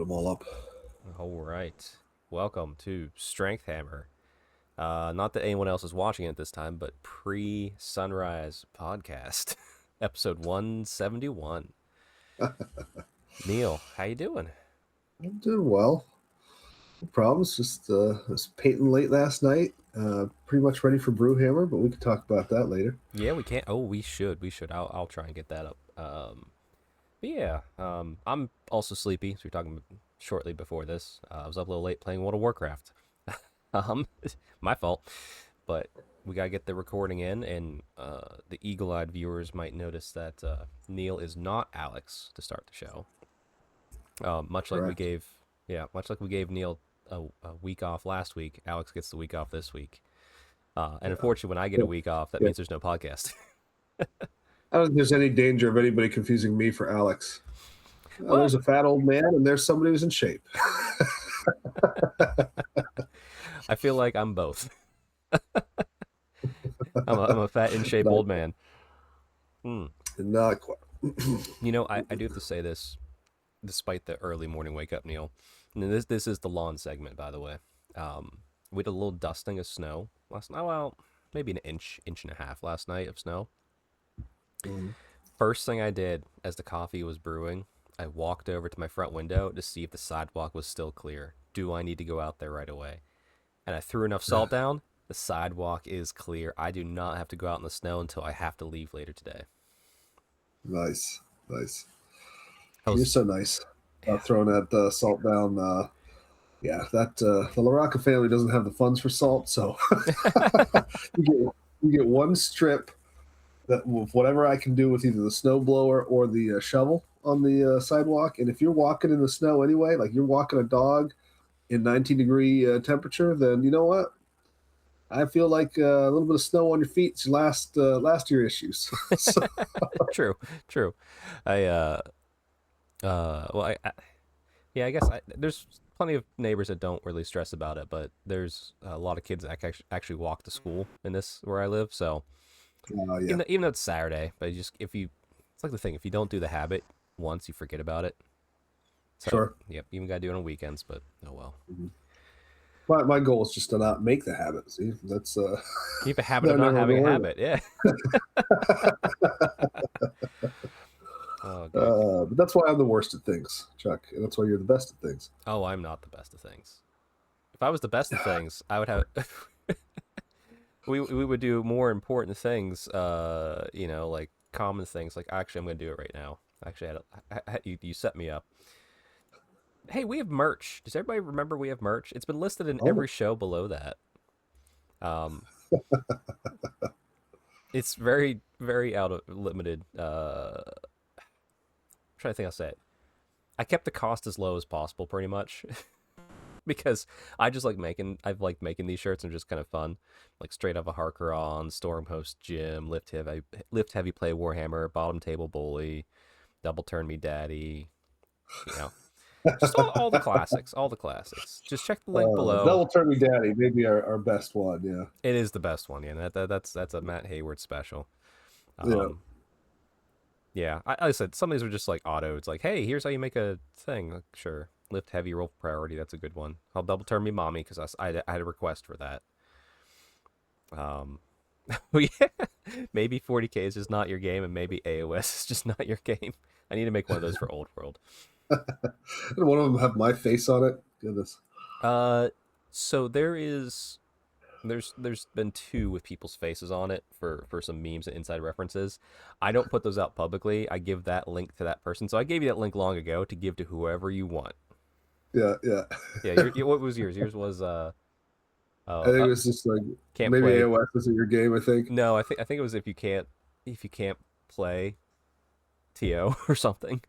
them all up. All right. Welcome to Strength Hammer. Not that anyone else is watching it this time, but pre-sunrise podcast, episode 171. Neil, how you doing? I'm doing well. No problems. Just was painting late last night. Pretty much ready for Brewhammer, but we could talk about that later. Yeah, we can't. Oh, we should. We should. I'll try and get that up. But yeah. I'm also sleepy. So we're talking shortly before this. I was up a little late playing World of Warcraft. um, my fault. But we gotta get the recording in, and the eagle-eyed viewers might notice that Neil is not Alex to start the show. Much like we Correct. gave, yeah, much like we gave Neil a week off last week, Alex gets the week off this week. And Yeah. unfortunately, when I get a week off, that Yeah. means there's no podcast. I don't think there's any danger of anybody confusing me for Alex. What? There's a fat old man, and there's somebody who's in shape. I feel like I'm both. I'm a fat, in shape not, old man. Hmm. not quite. I do have to say this, despite the early morning wake up, Neil. And this is the lawn segment, by the way. We did a little dusting of snow last night. Well, maybe an inch and a half last night of snow. Mhm. First thing I did as the coffee was brewing, I walked over to my front window to see if the sidewalk was still clear. Do I need to go out there right away? And I threw enough salt down. The sidewalk is clear. I do not have to go out in the snow until I have to leave later today. Nice, nice. I You're was, so nice yeah. about throwing that salt down. Yeah, that the LaRocca family doesn't have the funds for salt, so you get you get one strip that with whatever I can do with either the snow blower or the shovel on the sidewalk. And if you're walking in the snow anyway, like you're walking a dog in 19-degree temperature, then you know what? I feel like a little bit of snow on your feet is your last year issues. So, True, true. I well, yeah, I guess there's plenty of neighbors that don't really stress about it, but there's a lot of kids that actually walk to school in this where I live. So yeah, even though it's Saturday, but it's like the thing, if you don't do the habit once, you forget about it. So sure. yep, even gotta do it on weekends, but oh well. Mhm. My goal is just to not make the habit. See, that's Keep a habit of then I not never have to having a worry habit. Yeah. Oh, good. But that's why I'm the worst at things, Chuck, and that's why you're the best at things. Oh, I'm not the best of things. If I was the best of things, I would have. We would do more important things. Like common things. Like actually, I'm gonna do it right now. Actually, you set me up. Hey, we have merch. Does everybody remember we have merch? It's been listed in Oh, every show below that. Um, it's very, very out of limited. I'm trying to think how to say it. I kept the cost as low as possible, pretty much, because I've liked making these shirts and just kind of fun, like straight up a Harker on Stormhost Gym, lift heavy play Warhammer, bottom table bully, double turn me daddy, you know, just all the classics, all the classics. Just check the link below. Double Turn Me Daddy, maybe our best one. Yeah, It is the best one, yeah. That's a Matt Hayward special. yeah. Um, yeah, I said some of these are just like auto. It's like, hey, here's how you make a thing. Like, sure, lift heavy, roll priority. That's a good one. I'll double turn me mommy because I had a request for that. Um, oh yeah, maybe 40K is just not your game, and maybe AOS is just not your game. I need to make one of those for Old World. And one of them have my face on it. Goodness. Uh, so there's been two with people's faces on it for some memes and inside references. I don't put those out publicly. I give that link to that person. So I gave you that link long ago to give to whoever you want. Yeah, yeah. Yeah, what was yours? Yours was I oh think it was just like can't maybe play. AOS isn't your game. I think. No, I think it was if you can't play TO or something.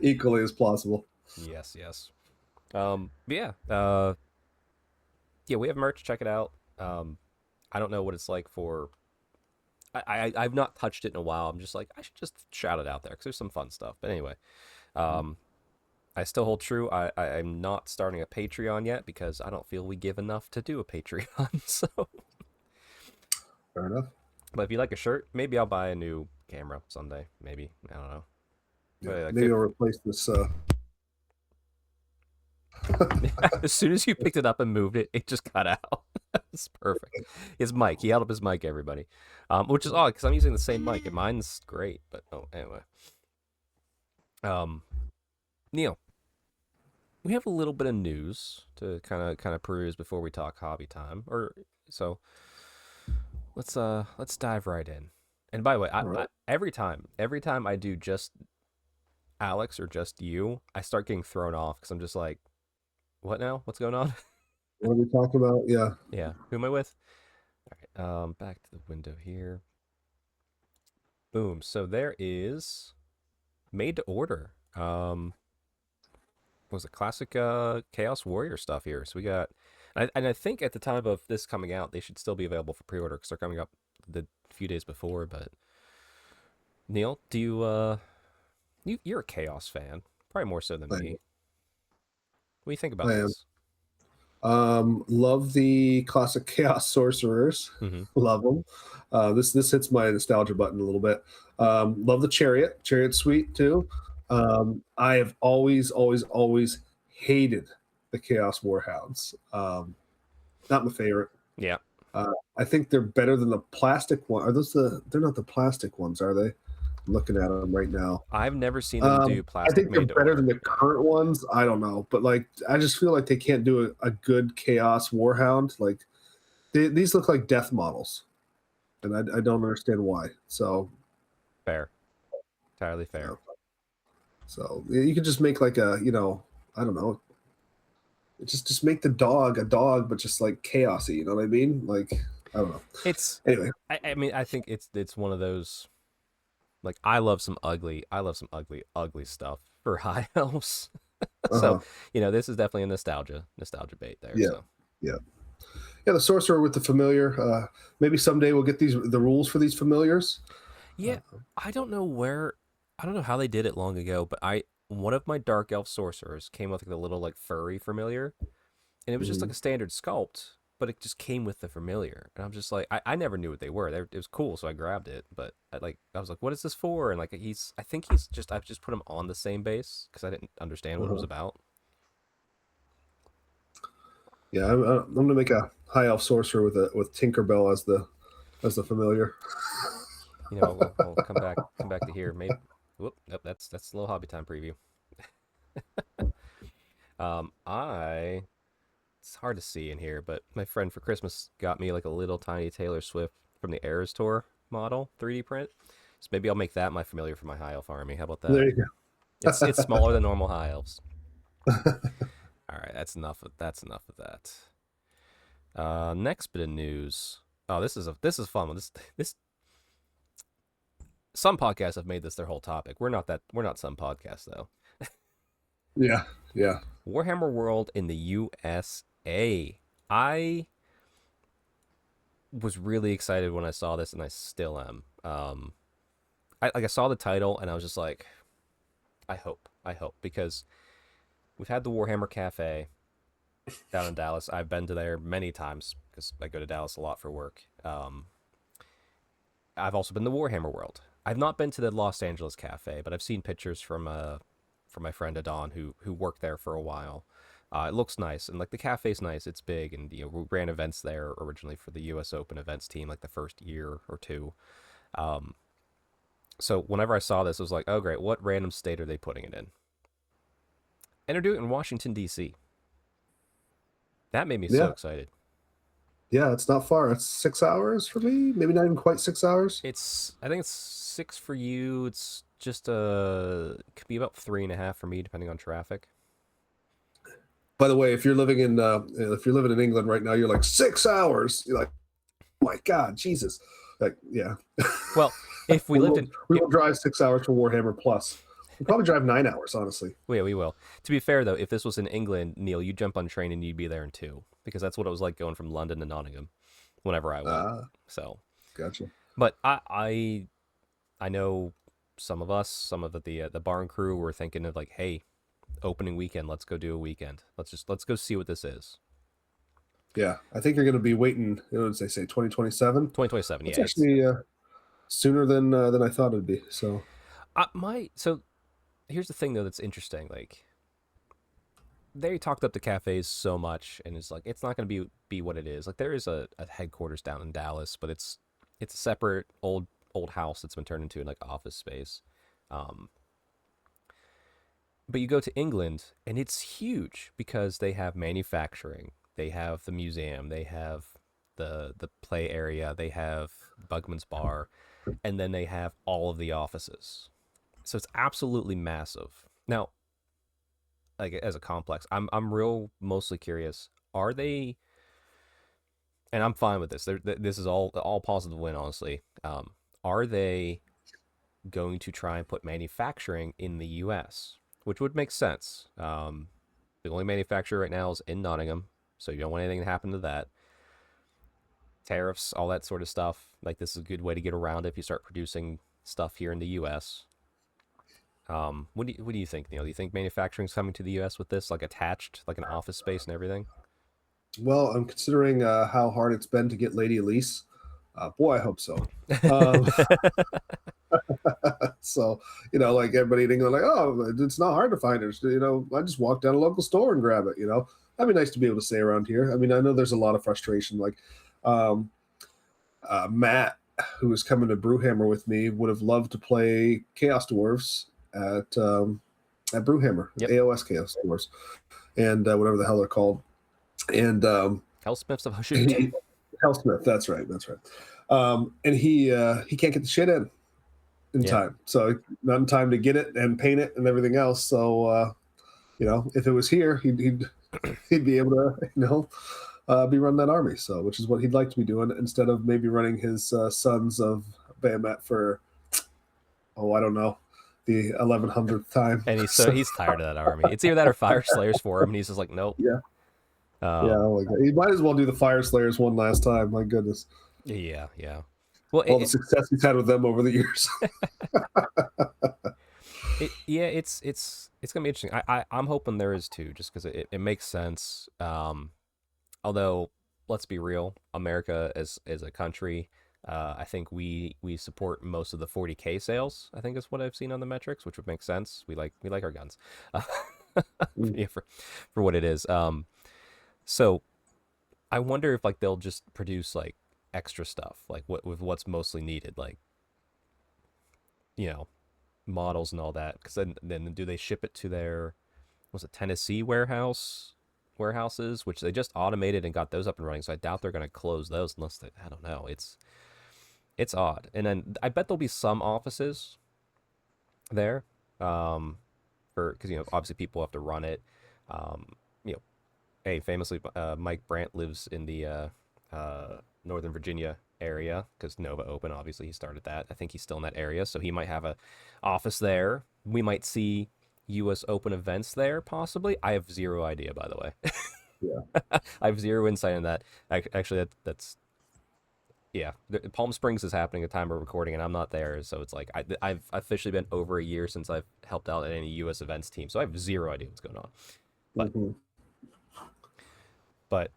Equally as plausible. Yes, yes. But yeah, yeah, we have merch. Check it out. I don't know what it's like for. I've not touched it in a while. I'm just like I should just shout it out there because there's some fun stuff. But anyway, um, I still hold true. I'm not starting a Patreon yet because I don't feel we give enough to do a Patreon. So, Fair enough. but if you like a shirt, maybe I'll buy a new camera someday. Maybe I don't know. Yeah, Like, maybe I'll replace this. as soon as you picked it up and moved it, it just cut out. It's perfect. His mic. He held up his mic, everybody. Which is odd because I'm using the same mic and mine's great. But anyway. Neil, we have a little bit of news to kind of peruse before we talk hobby time. Or so let's dive right in. And by the way, Right. every time I do just Alex or just you, I start getting thrown off because I'm just like, what now? What's going on? What are we talking about? Yeah. Yeah, who am I with? All right, back to the window here. Boom. So there is made to order. Was it classic Chaos Warrior stuff here? So we got, and I think at the time of this coming out, they should still be available for pre-order because they're coming up the few days before. But Neil, do you're a Chaos fan, probably more so than I, me. What do you think about I am. this? Love the classic Chaos Sorcerers. Mm-hmm. Love them. This hits my nostalgia button a little bit. Love the Chariot Suite too. I have always hated the Chaos Warhounds. Not my favorite. Yeah. I think they're better than the plastic one. Are those they're not the plastic ones, are they? I'm looking at them right now. I've never seen them do I plastic think they're made to better order. than the current ones. I don't know, but like I just feel like they can't do a good Chaos Warhound. Like these look like death models, and I don't understand why. So Fair. Entirely fair. so you could just make like a I don't know, just make the dog a dog, but just like chaosy. You know what I mean? Like I don't know. It's Anyway, I mean I think it's one of those, like I love some ugly stuff for high elves. uh-huh. So, this is definitely a nostalgia bait there. Yeah, So yeah. Yeah, the sorcerer with the familiar. Maybe someday we'll get the rules for these familiars. yeah, I don't know how they did it long ago, but one of my dark elf sorcerers came with like a little like furry familiar, and it was just like Mhm. a standard sculpt, but it just came with the familiar, and I'm just like, I never knew what they were. It was cool, so I grabbed it, but I was like, what is this for? And like I've just put him on the same base because I didn't understand what it was about. Yeah, I'm gonna make a high elf sorcerer with Tinkerbell as the familiar. We'll come back to here. Maybe, whoop, nope, that's a little hobby time preview. I It's hard to see in here, but my friend for Christmas got me like a little tiny Taylor Swift from the Eras Tour model 3D print. So maybe I'll make that my familiar for my high elf army. How about that? There you go. It's smaller than normal high elves. All right, that's enough of that. Next bit of news. Oh, this is a fun one. This some podcasts have made this their whole topic. We're not some podcasts though. Yeah, yeah. Warhammer World in the USA. I was really excited when I saw this, and I still am. I saw the title, and I was just like, I hope, because we've had the Warhammer Cafe down in Dallas. I've been to there many times because I go to Dallas a lot for work. I've also been to Warhammer World. I've not been to the Los Angeles Cafe, but I've seen pictures from my friend Adon who worked there for a while. It looks nice, and like the cafe's nice. It's big, and we ran events there originally for the U.S. Open events team, like the first year or two. So whenever I saw this, I was like, oh great, what random state are they putting it in? And they're doing it in Washington D.C. That made me so excited. Yeah, it's not far. It's 6 hours for me. Maybe not even quite 6 hours. I think it's 6 for you. It's just it could be about 3.5 for me, depending on traffic. By the way, if you're living in England right now, you're like 6 hours. You're like, oh my God, Jesus. Like, yeah. Well, if we lived in, we will drive 6 hours for Warhammer Plus. We'll probably drive 9 hours, honestly. We will. To be fair though, if this was in England, Neil, you jump on a train and you'd be there in 2, because that's what it was like going from London to Nottingham, whenever I went. So, gotcha. But I know some of the barn crew were thinking of like, hey, opening weekend, let's go do a weekend. Let's go see what this is. Yeah, I think you're going to be waiting. What did they say? 2027. 2027. It's yeah, actually sooner than I thought it'd be. So, here's the thing though that's interesting. Like they talked up the cafes so much, and it's like it's not going to be what it is. Like there is a headquarters down in Dallas, but it's a separate old house that's been turned into like office space. Um, but you go to England, and it's huge because they have manufacturing, they have the museum, they have the play area, they have Bugman's Bar, and then they have all of the offices. So it's absolutely massive. Now, like as a complex, I'm real mostly curious. Are they? And I'm fine with this. This is all positive win, honestly. Are they going to try and put manufacturing in the U.S., which would make sense? The only manufacturer right now is in Nottingham, so you don't want anything to happen to that. Tariffs, all that sort of stuff. Like this is a good way to get around it if you start producing stuff here in the U.S. What do you think, Neil? Do you think manufacturing's coming to the U.S. with this, like attached, like an office space and everything? Well, I'm considering how hard it's been to get Lady Elise. Boy, I hope so. Um, so, like everybody in England, like, oh, it's not hard to find her. I just walk down a local store and grab it. That'd be nice to be able to say around here. I mean, I know there's a lot of frustration. Like, um, Matt, who was coming to Brewhammer with me, would have loved to play Chaos Dwarves at Brewhammer, Yep. AOS Chaos Dwarves, and whatever the hell they're called. And Hellsmiths of Hashut. Hellsmith, that's right. And he can't get the shit in time, so not in time to get it and paint it and everything else. So if it was here, he'd be able to be running that army. So which is what he'd like to be doing instead of maybe running his Sons of Bahamut for I don't know, the 1100th time. And he's tired of that army. It's either that or Fire Slayers for him, and he's just like, nope. Yeah. Oh my God. He might as well do the Fire Slayers one last time. My goodness. Yeah. Well, all the success he's had with them over the years. It's gonna be interesting. I'm hoping there is too, just because it makes sense. Although let's be real, America as a country, I think we support most of the 40K sales. I think is what I've seen on the metrics, which would make sense. We like our guns, yeah, for what it is. So I wonder if like they'll just produce like extra stuff, like with what's mostly needed, like models and all that. Because then do they ship it to their Tennessee warehouses, which they just automated and got those up and running. So I doubt they're going to close those unless I don't know. It's odd. And then I bet there'll be some offices there, because obviously people have to run it. Hey, famously, Mike Brandt lives in the Northern Virginia area because Nova Open, obviously he started that. I think he's still in that area, so he might have a office there. We might see U.S. Open events there, possibly. I have zero idea, by the way. Yeah. I have zero insight in that. Actually, that's yeah. Palm Springs is happening at the time of recording, and I'm not there, so it's like I've officially been over a year since I've helped out at any U.S. events team, so I have zero idea what's going on. But but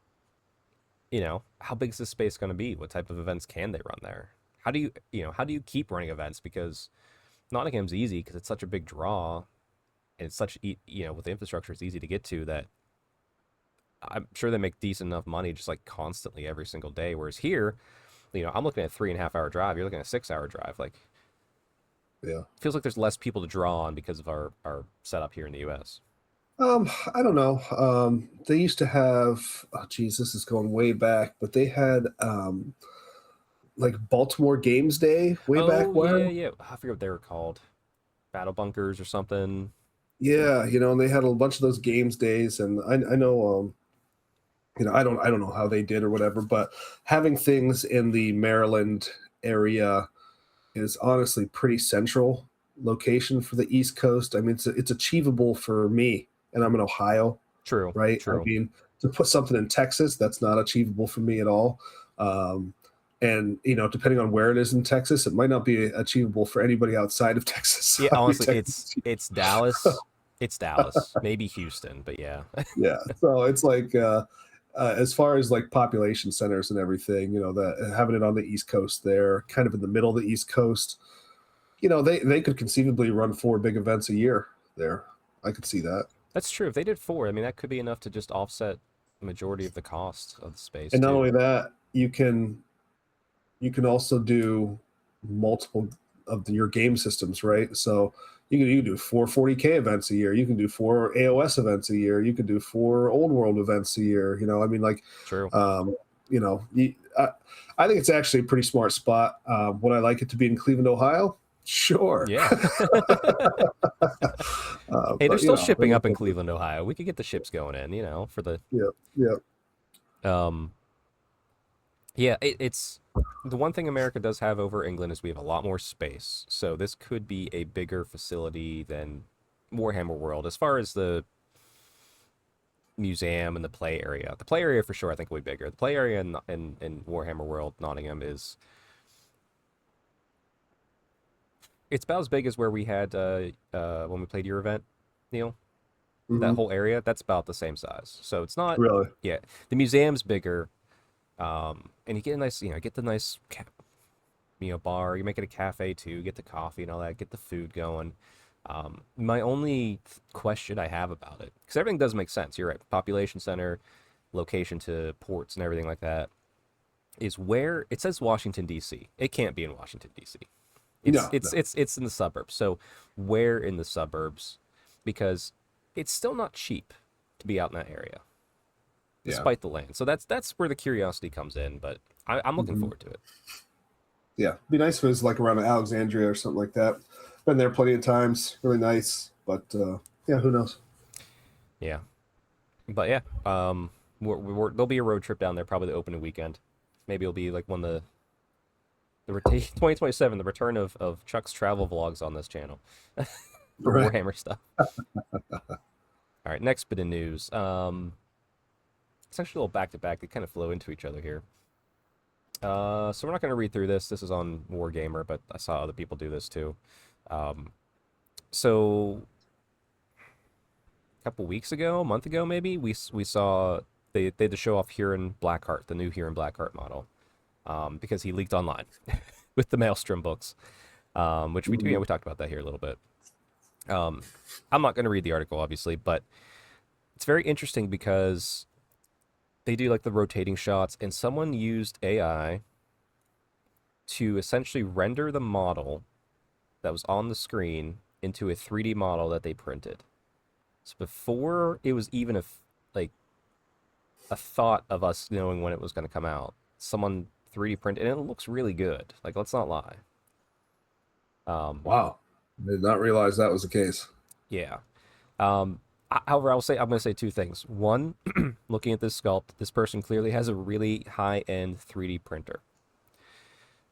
how big is this space going to be? What type of events can they run there? How do you keep running events? Because Nottingham's easy because it's such a big draw, and it's such with the infrastructure it's easy to get to that. I'm sure they make decent enough money just like constantly every single day. Whereas here, I'm looking at a 3.5 hour drive. You're looking at a 6 hour drive. Like, yeah, feels like there's less people to draw on because of our setup here in the U.S. I don't know. They used to have, this is going way back, but they had like Baltimore Games Day way back when. Yeah. I forget what they were called. Battle bunkers or something. Yeah, and they had a bunch of those games days, and I know, I don't know how they did or whatever, but having things in the Maryland area is honestly pretty central location for the East Coast. I mean, it's achievable for me. And I'm in Ohio. True. Right. True. I mean, to put something in Texas, that's not achievable for me at all. And depending on where it is in Texas, it might not be achievable for anybody outside of Texas. Yeah, honestly, it's Dallas. It's Dallas, maybe Houston, but yeah. Yeah. So it's like as far as like population centers and everything, that having it on the East Coast there, kind of in the middle of the East Coast, they could conceivably run 4 big events a year there. I could see that. That's true. If they did 4, I mean, that could be enough to just offset the majority of the cost of the space And not too. only that, you can also do multiple of your game systems, right? So you can do 440K events a year. You can do 4 AOS events a year. You could do 4 old world events a year. You know, I mean, like, True. you know, I think it's actually a pretty smart spot. Would I like it to be in Cleveland, Ohio? Sure. Yeah. Hey, they're still shipping up in Cleveland, Ohio. We could get the ships going in, you know, for the Yeah. yeah, it's the one thing America does have over England is we have a lot more space. So this could be a bigger facility than Warhammer World as far as the museum and the play area. The play area for sure I think will be bigger. The play area in Warhammer World Nottingham is it's about as big as where we had when we played your event, Neil. That whole area, that's about the same size. So it's not really. Yeah, the museum's bigger, and you get a nice, get the nice, bar. You make it a cafe too. Get the coffee and all that. Get the food going. My only question I have about it, because everything does make sense. You're right. Population center, location to ports and everything like that, is where it says Washington D.C. It can't be in Washington D.C. It's in the suburbs. So where in the suburbs? Because it's still not cheap to be out in that area, despite the land. So that's where the curiosity comes in. But I'm looking forward to it. Yeah, it'd be nice if it was like around Alexandria or something like that. Been there plenty of times. Really nice, but yeah, who knows? Yeah, but yeah, there'll be a road trip down there, probably the opening weekend. Maybe it'll be like one of the 2027, the return of Chuck's travel vlogs on this channel for Warhammer stuff. All right, next bit of news. It's actually a little back to back. They kind of flow into each other here. So we're not going to read through this. This is on Wargamer, but I saw other people do this too. So a couple weeks ago, a month ago maybe, we saw they had to show off Huron Blackheart, the new Huron Blackheart model, because he leaked online with the Maelstrom books, which we talked about that here a little bit. I'm not going to read the article, obviously, but it's very interesting because they do like the rotating shots, and someone used AI to essentially render the model that was on the screen into a 3D model that they printed. So before it was even a thought of us knowing when it was going to come out, someone 3D printed, and it looks really good. Like, let's not lie. Wow. Did not realize that was the case. Yeah. However, I'm going to say two things. One, looking at this sculpt, this person clearly has a really high-end 3D printer.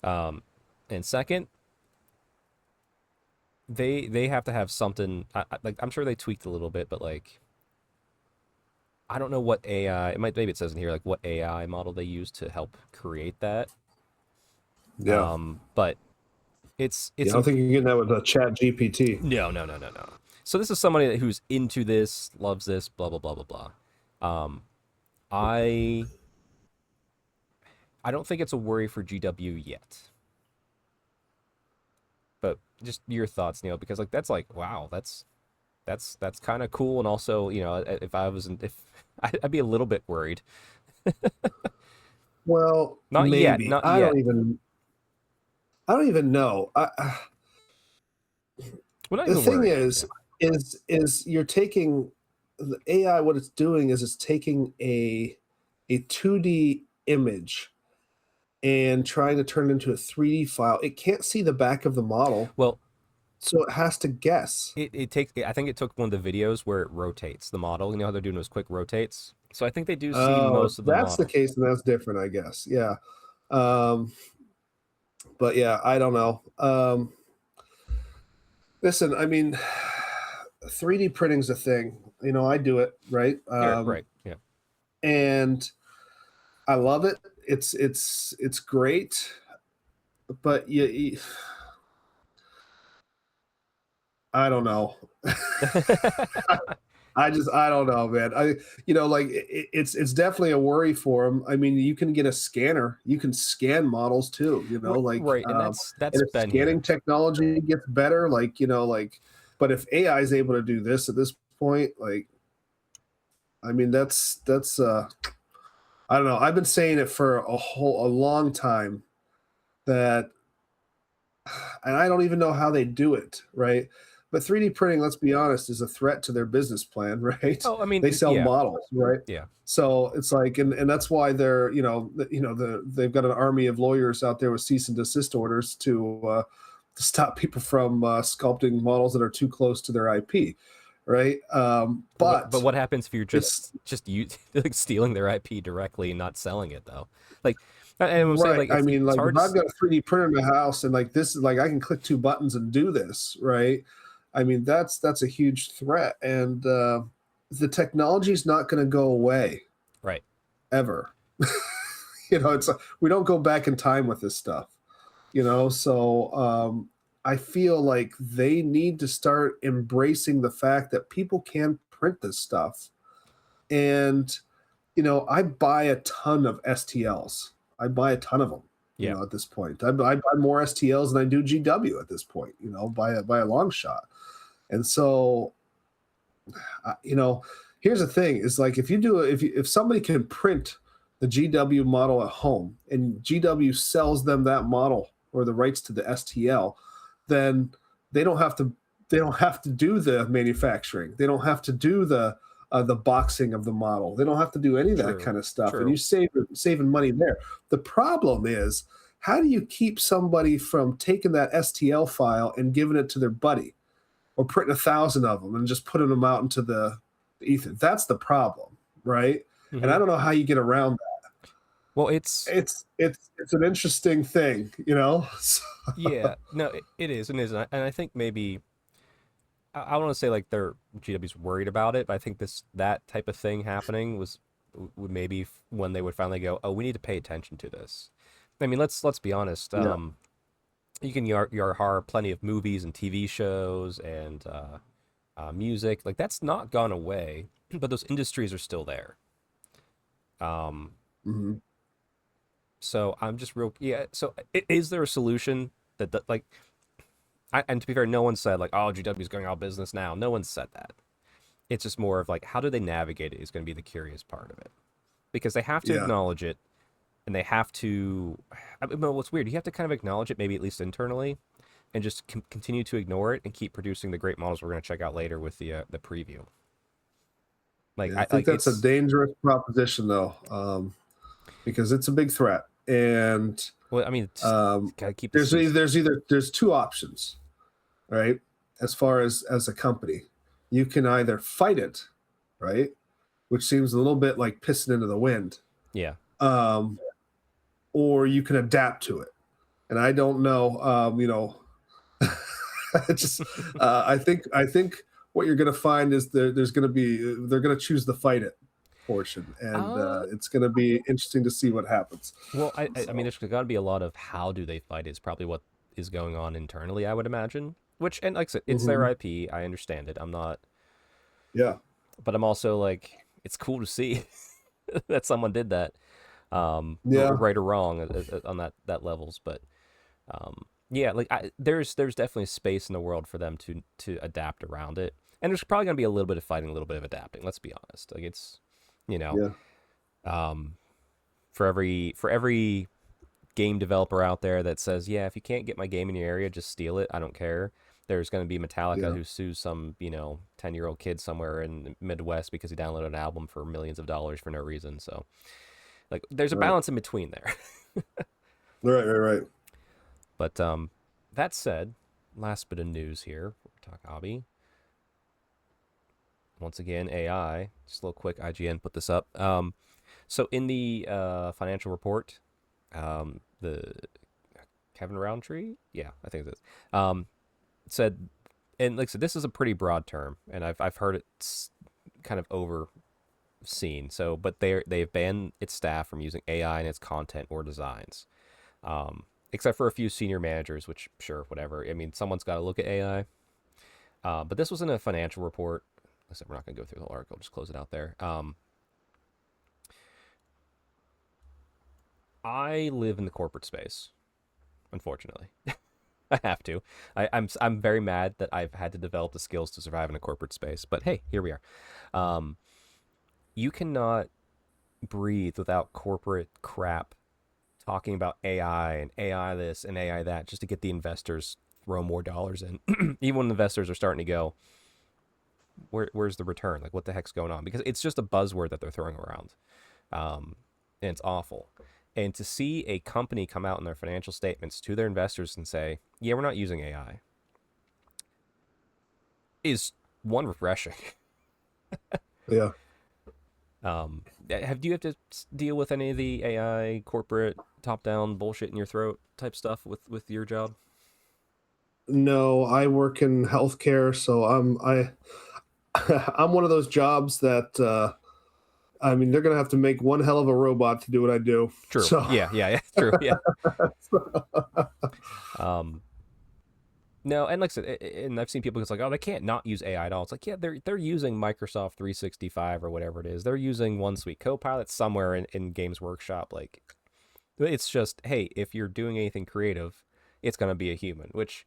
And second, they have to have something. I'm sure they tweaked a little bit, but like, I don't know what AI. Maybe it says in here like what AI model they used to help create that. Yeah. But it's. I don't think you're getting that with a Chat GPT. No. So this is somebody who's into this, loves this, blah blah blah blah blah. I don't think it's a worry for GW yet. But just your thoughts, Neil, because like that's like, wow, that's kind of cool, and also, if I'd be a little bit worried. Well, not maybe. Yet. Not I yet. I don't even know. The thing is you're taking the AI. What it's doing is it's taking a 2D image and trying to turn it into a 3D file. It can't see the back of the model. Well, so it has to guess. It takes. I think it took one of the videos where it rotates the model. You know how they're doing those quick rotates. So I think they do see most of the model. That's the case, and that's different, I guess. Yeah. But yeah, I don't know. Listen, I mean, 3D printing's a thing. I do it, right? Right. Yeah. And I love it. It's great, but I don't know. I don't know, man. It's definitely a worry for them. I mean, you can get a scanner. You can scan models too. Right, and that's and if been scanning here. technology gets better, but But if AI is able to do this at this point, like, I mean, that's I don't know. I've been saying it for a long time that, and I don't even know how they do it, right? But 3D printing, let's be honest, is a threat to their business plan, right? Oh, I mean, They sell yeah, models, right? yeah, So it's like, and that's why they're, they've got an army of lawyers out there with cease and desist orders to stop people from sculpting models that are too close to their IP, right? but But what happens if you're it's just you like stealing their IP directly and not selling it though? Like, and I'm saying right. like I mean, it's like hard if to I've got a 3D printer in the house and like this is like I can click two buttons and do this, right? I mean, that's a huge threat, and the technology is not going to go away right. ever. It's we don't go back in time with this stuff. So I feel like they need to start embracing the fact that people can print this stuff. And I buy a ton of STLs. I buy a ton of them. Yeah, At this point, I buy more STLs than I do GW at this point. By a long shot. And so, here's the thing: is like if somebody can print the GW model at home and GW sells them that model or the rights to the STL, then they don't have to do the manufacturing. They don't have to do the boxing of the model. They don't have to do any of that true, kind of stuff, and true. you saving money there. The problem is, how do you keep somebody from taking that STL file and giving it to their buddy, or printing 1,000 of them and just putting them out into the ether? That's the problem, right? And Hmm. I don't know how you get around that. Well, it's It's an interesting thing. yeah, no, it is, and I think maybe I want to say like they're GW's worried about it, but I think that type of thing happening would maybe when they would finally go, oh, we need to pay attention to this. I mean, let's be honest. Yeah, You can yar plenty of movies and TV shows and music. Like that's not gone away, but those industries are still there. Um, hmm so I'm just real, yeah. So is there a solution that like, and to be fair, no one said like, oh, GW is going out of business now. No one said that. It's just more of like, how do they navigate it is going to be the curious part of it, because they have to yeah, acknowledge it, and they have to. I mean, well, what's weird, you have to kind of acknowledge it, maybe at least internally, and just continue to ignore it and keep producing the great models we're going to check out later with the preview. Like yeah. I I think like that's a it's dangerous proposition, though, because it's a big threat. And well, I mean, just um, gotta keep the season. there's two options, right? As far as a company, you can either fight it, right, which seems a little bit like pissing into the wind, Yeah. um, or you can adapt to it. And I don't know, just I think what you're going to find is there's going to be they're going to choose the fight it portion, and Uh, it's going to be interesting to see what happens. well, I mean, So there's got to be a lot of how do they fight is probably what is going on internally, I would imagine. Which, and like I said, it's their mhm. IP. I understand it. I'm not, Yeah, but I'm also like, it's cool to see that someone did that. yeah, Right or wrong on that levels, but yeah, like there's definitely space in the world for them to adapt around it, and there's probably gonna be a little bit of fighting, a little bit of adapting. Let's be honest. Like it's, you know, yeah, um, for every game developer out there that says, yeah, if you can't get my game in your area, just steal it. I don't care. There's going to be Metallica yeah. who sues some, 10-year-old kid somewhere in the Midwest because he downloaded an album for millions of dollars for no reason. So, like, there's a Right, balance in between there. right. But that said, last bit of news here. Talk hobby. Once again, AI. Just a little quick. IGN put this up. So in the financial report, the Kevin Roundtree, yeah, I think it is, said, and like I said, this is a pretty broad term, and I've heard it's kind of overseen. So, but they've banned its staff from using AI in its content or designs, except for a few senior managers, which sure, whatever. I mean, someone's got to look at AI. But this was in a financial report. I said we're not going to go through the whole article; just close it out there. I live in the corporate space, unfortunately. I have to. I'm very mad that I've had to develop the skills to survive in a corporate space. But hey, here we are. Um, you cannot breathe without corporate crap talking about AI and AI this and AI that just to get the investors throw more dollars in. Even when investors are starting to go, where's the return? Like, what the heck's going on? Because it's just a buzzword that they're throwing around, and it's awful. And to see a company come out in their financial statements to their investors and say, "Yeah, we're not using AI," is one refreshing. Yeah. Do you have to deal with any of the AI corporate top down bullshit in your throat type stuff with your job? No, I work in healthcare, so I'm one of those jobs that I mean, they're gonna have to make one hell of a robot to do what I do. True. So Yeah. True. Yeah. Um, no, and like I said, and I've seen people who's like, oh, they can't not use AI at all. It's like, yeah, they're using Microsoft 365 or whatever it is. They're using OneSuite Copilot somewhere in Games Workshop. Like, it's just, hey, if you're doing anything creative, it's gonna be a human. Which,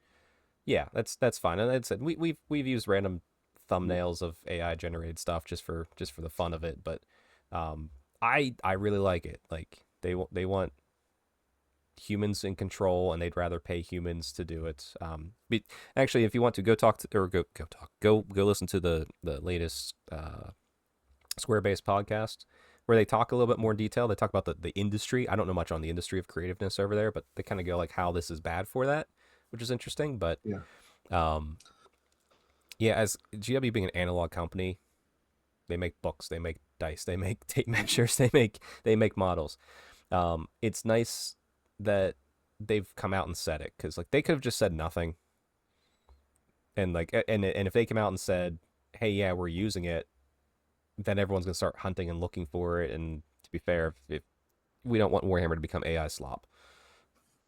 yeah, that's fine. And that's it. We've used random thumbnails of AI generated stuff just for the fun of it. But I really like it. Like they want humans in control, and they'd rather pay humans to do it. But actually, if you want to go talk to, or go listen to the latest Squarebase podcast, where they talk a little bit more in detail. They talk about the industry. I don't know much on the industry of creativeness over there, but they kind of go like how this is bad for that, which is interesting. But yeah. um, yeah, as GW being an analog company, they make books, they make dice, they make tape measures, they make models. It's nice that they've come out and said it, because like they could have just said nothing, and like and if they came out and said, hey, yeah, we're using it, then everyone's gonna start hunting and looking for it. And to be fair, if we don't want Warhammer to become AI slop.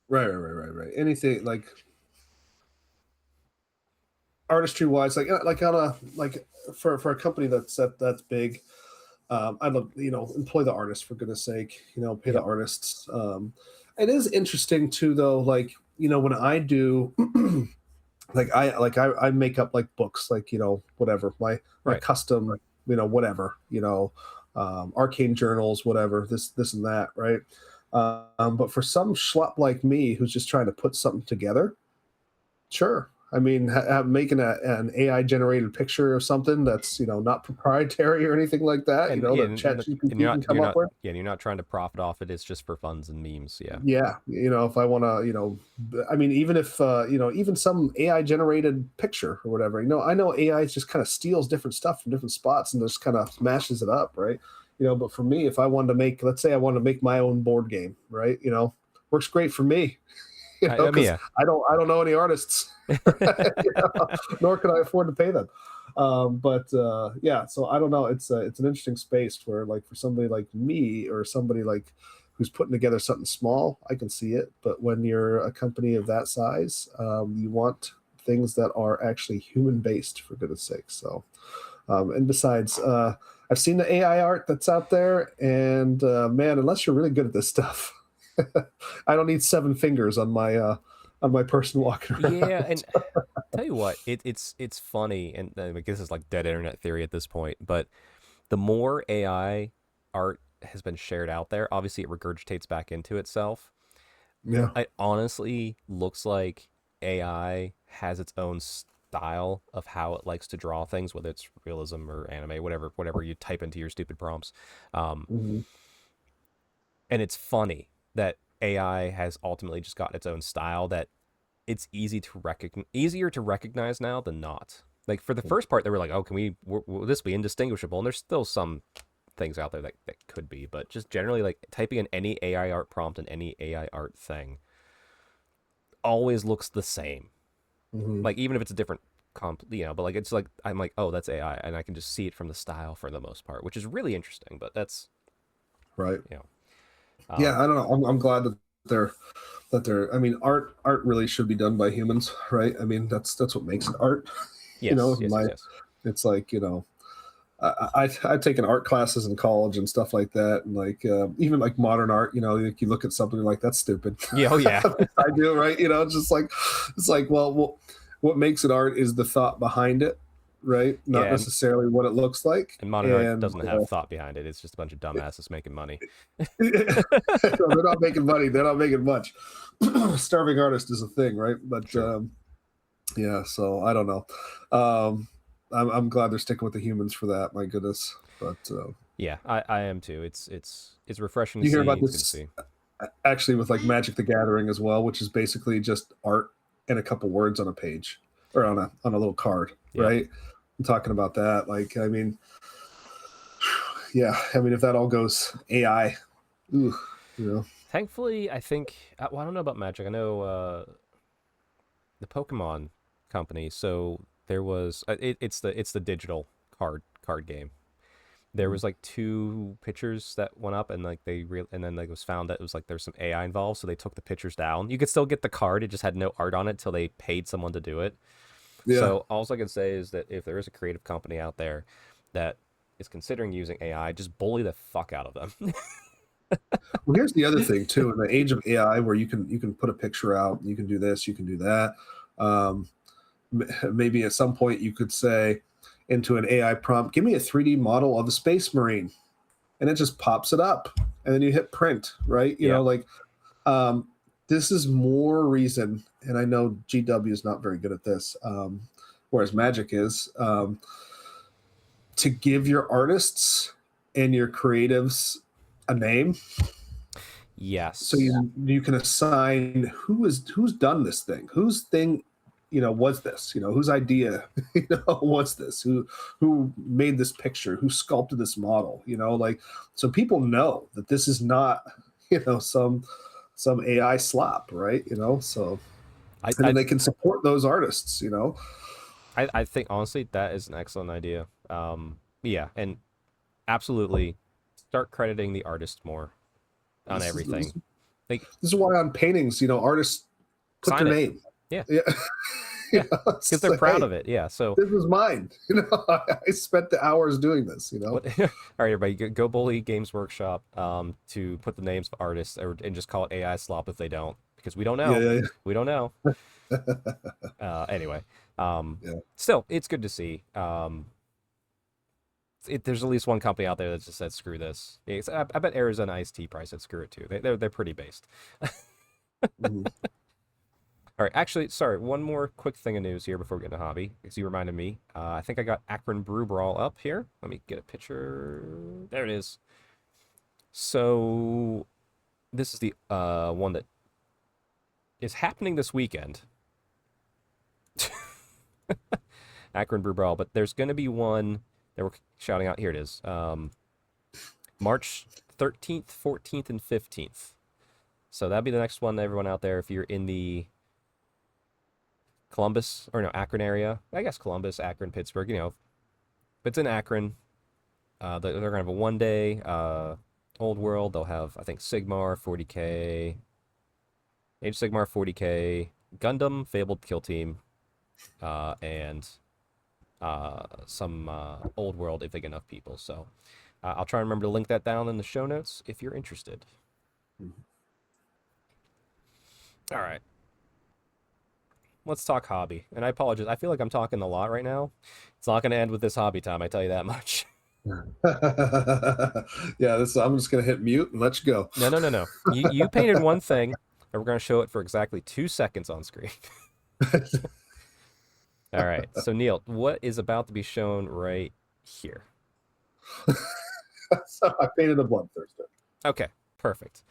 Right. Anything like artistry wise, like on a like for a company that's big, I'd love, employ the artists for goodness sake, pay the Yep. artists. It is interesting too, though. Like when I do, I make up like books, like whatever my Right. custom, whatever, arcane journals, whatever, this and that, right? But for some schlup like me who's just trying to put something together, sure. I mean, making an AI generated picture of something that's not proprietary or anything like that. And yeah, That and you're ChatGPT not can come up with. you're not trying to profit off it. It's just for funs and memes. Yeah. Yeah, if I want to, I mean, even if even some AI generated picture or whatever, I know AI just kind of steals different stuff from different spots and just kind of smashes it up, right? But for me, if I wanted to make, let's say I wanted to make my own board game, right? Works great for me, I mean, because yeah. I don't know any artists, nor can I afford to pay them. But yeah, so I don't know. It's an interesting space where, like, for somebody like me or somebody like who's putting together something small, I can see it. But when you're a company of that size, you want things that are actually human based, for goodness sake. So, and besides, I've seen the AI art that's out there, and man, unless you're really good at this stuff, I don't need seven fingers on my person walking Yeah, around. and tell you what, it's funny, and I guess it's like dead internet theory at this point. But the more AI art has been shared out there, obviously it regurgitates back into itself. Yeah. It honestly looks like AI has its own style of how it likes to draw things, whether it's realism or anime, whatever you type into your stupid prompts. Um, Mhm. and it's funny that AI has ultimately just gotten its own style that it's easier to recognize now than not. Like for the first part, they were like, "Oh, will this be indistinguishable?" And there's still some things out there that could be, but just generally, like typing in any AI art prompt and any AI art thing always looks the same. Mhm. Like even if it's a different but like it's like I'm like, oh, that's AI, and I can just see it from the style for the most part, which is really interesting. But that's Right. you know, Yeah, um, I don't know. I'm glad that they're. I mean, art really should be done by humans, right? I mean, that's what makes it art. yes, In yes, yes, my yes. It's like I've taken art classes in college and stuff like that, and like even like modern art. You know, like you look at something like that's stupid. Yeah, oh yeah. I do, right? You know, it's like well, what makes it art is the thought behind it, right? Not Yeah, necessarily what it looks like. and modern art And doesn't have thought behind it. It's just a bunch of dumbasses making money. no, they're not making money. They're not making much. Starving artist is a thing, right? But yeah, so I don't know. I'm glad they're sticking with the humans for that. My goodness, but Yeah, I am too. It's refreshing to you hear see. about It's good to this see. actually with like Magic the Gathering as well, which is basically just art and a couple words on a page or on a little card, Yeah. right? I'm talking about that. Like, I mean, yeah, I mean, if that all goes AI, ooh, you know, Thankfully, I think. Well, I don't know about Magic. I know the Pokemon company. So there was it's the digital card game. There was like two pictures that went up, and like and then like it was found that it was like there's some AI involved, so they took the pictures down. You could still get the card; it just had no art on it till they paid someone to do it. yeah. So all I can say is that if there is a creative company out there that is considering using AI, just bully the fuck out of them. Well, here's the other thing too. In the age of AI, where you can put a picture out, you can do this, you can do that. Um, Maybe at some point you could say into an AI prompt, give me a 3D model of a space marine, and it just pops it up, and then you hit print, right? You Yeah. know, like um, this is more reason, and I know GW is not very good at this, whereas Magic is, to give your artists and your creatives a name, so Yes. you can assign who's done this thing, whose thing, you know, was this, you know, whose idea, you know, was this, who made this picture, who sculpted this model, you know, like, so people know that this is not, you know, some AI slop, right? You know, so I, and then I they can support those artists, you know. I think honestly that is an excellent idea. Yeah, and absolutely start crediting the artist more on This is everything. Like this is why on paintings, you know, artists put sign their it. name. Yeah. Yeah. You Yeah. know, Because it's they're like, proud hey, of it. Yeah. So this was mine. You know, I spent the hours doing this, you know. what all right, everybody, go bully Games Workshop to put the names of artists and just call it AI slop if they don't. Because we don't Yeah, know. yeah, We don't know. yeah. Anyway. Yeah. Still, it's good to see. There's at least one company out there that just said screw this. I bet Arizona Iced Tea probably said screw it too. They're pretty based. Mhm. All right, actually, sorry, one more quick thing of news here before we get into hobby, because you reminded me. I think I got Akron Brew Brawl up here. Let me get a picture. There it is. So this is the one that is happening this weekend. Akron Brew Brawl, but there's going to be one that we're shouting out. Here it is. March 13th, 14th, and 15th. So that'd be the next one, everyone out there. If you're in the Columbus, or no, Akron area, I guess Columbus, Akron, Pittsburgh, you know, if it's in Akron, they're going to have a 1 day Old World. They'll have, I think, Sigmar, 40K, Age of Sigmar, 40K, Gundam, Fabled Kill Team, and some Old World if they get enough people. So I'll try and remember to link that down in the show notes if you're interested. All right. Let's talk hobby. And I apologize. I feel like I'm talking a lot right now. It's not going to end with this hobby time, I tell you that much. Yeah, this I'm just gonna hit mute and let you go. No, no, no, no. You painted one thing, and we're going to show it for exactly 2 seconds on screen. All right. So, Neil, what is about to be shown right here? So I painted a bloodthirster. Okay, perfect.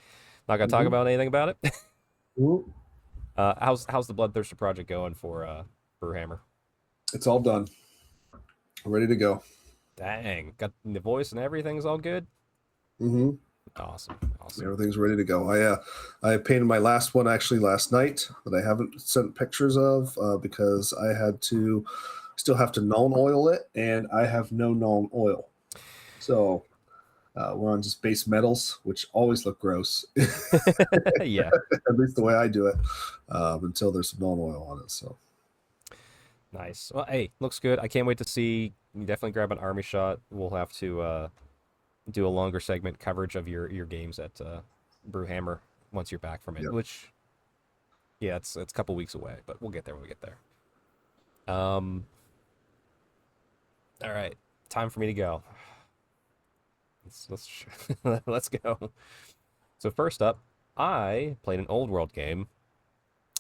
Not going to talk about anything about it. Mhm. How's the Bloodthirster project going for Brewhammer? It's all done. Ready to go. Dang, got the voice and everything's all good. Hmm. Awesome. Everything's ready to go. I painted my last one actually last night that I haven't sent pictures of because I had to still have to known oil it, and I have no known oil. So we're on just base metals, which always look gross. Yeah. At least the way I do it, until there's some known oil on it. So Nice. Well, hey, looks good. I can't wait to see You definitely grab an army shot. We'll have to do a longer segment coverage of your games at Brewhammer once you're back from it. Yep. Which, yeah, it's a couple weeks away, but we'll get there when we get there. All right, time for me to go. Let's let's go. So first up, I played an old world game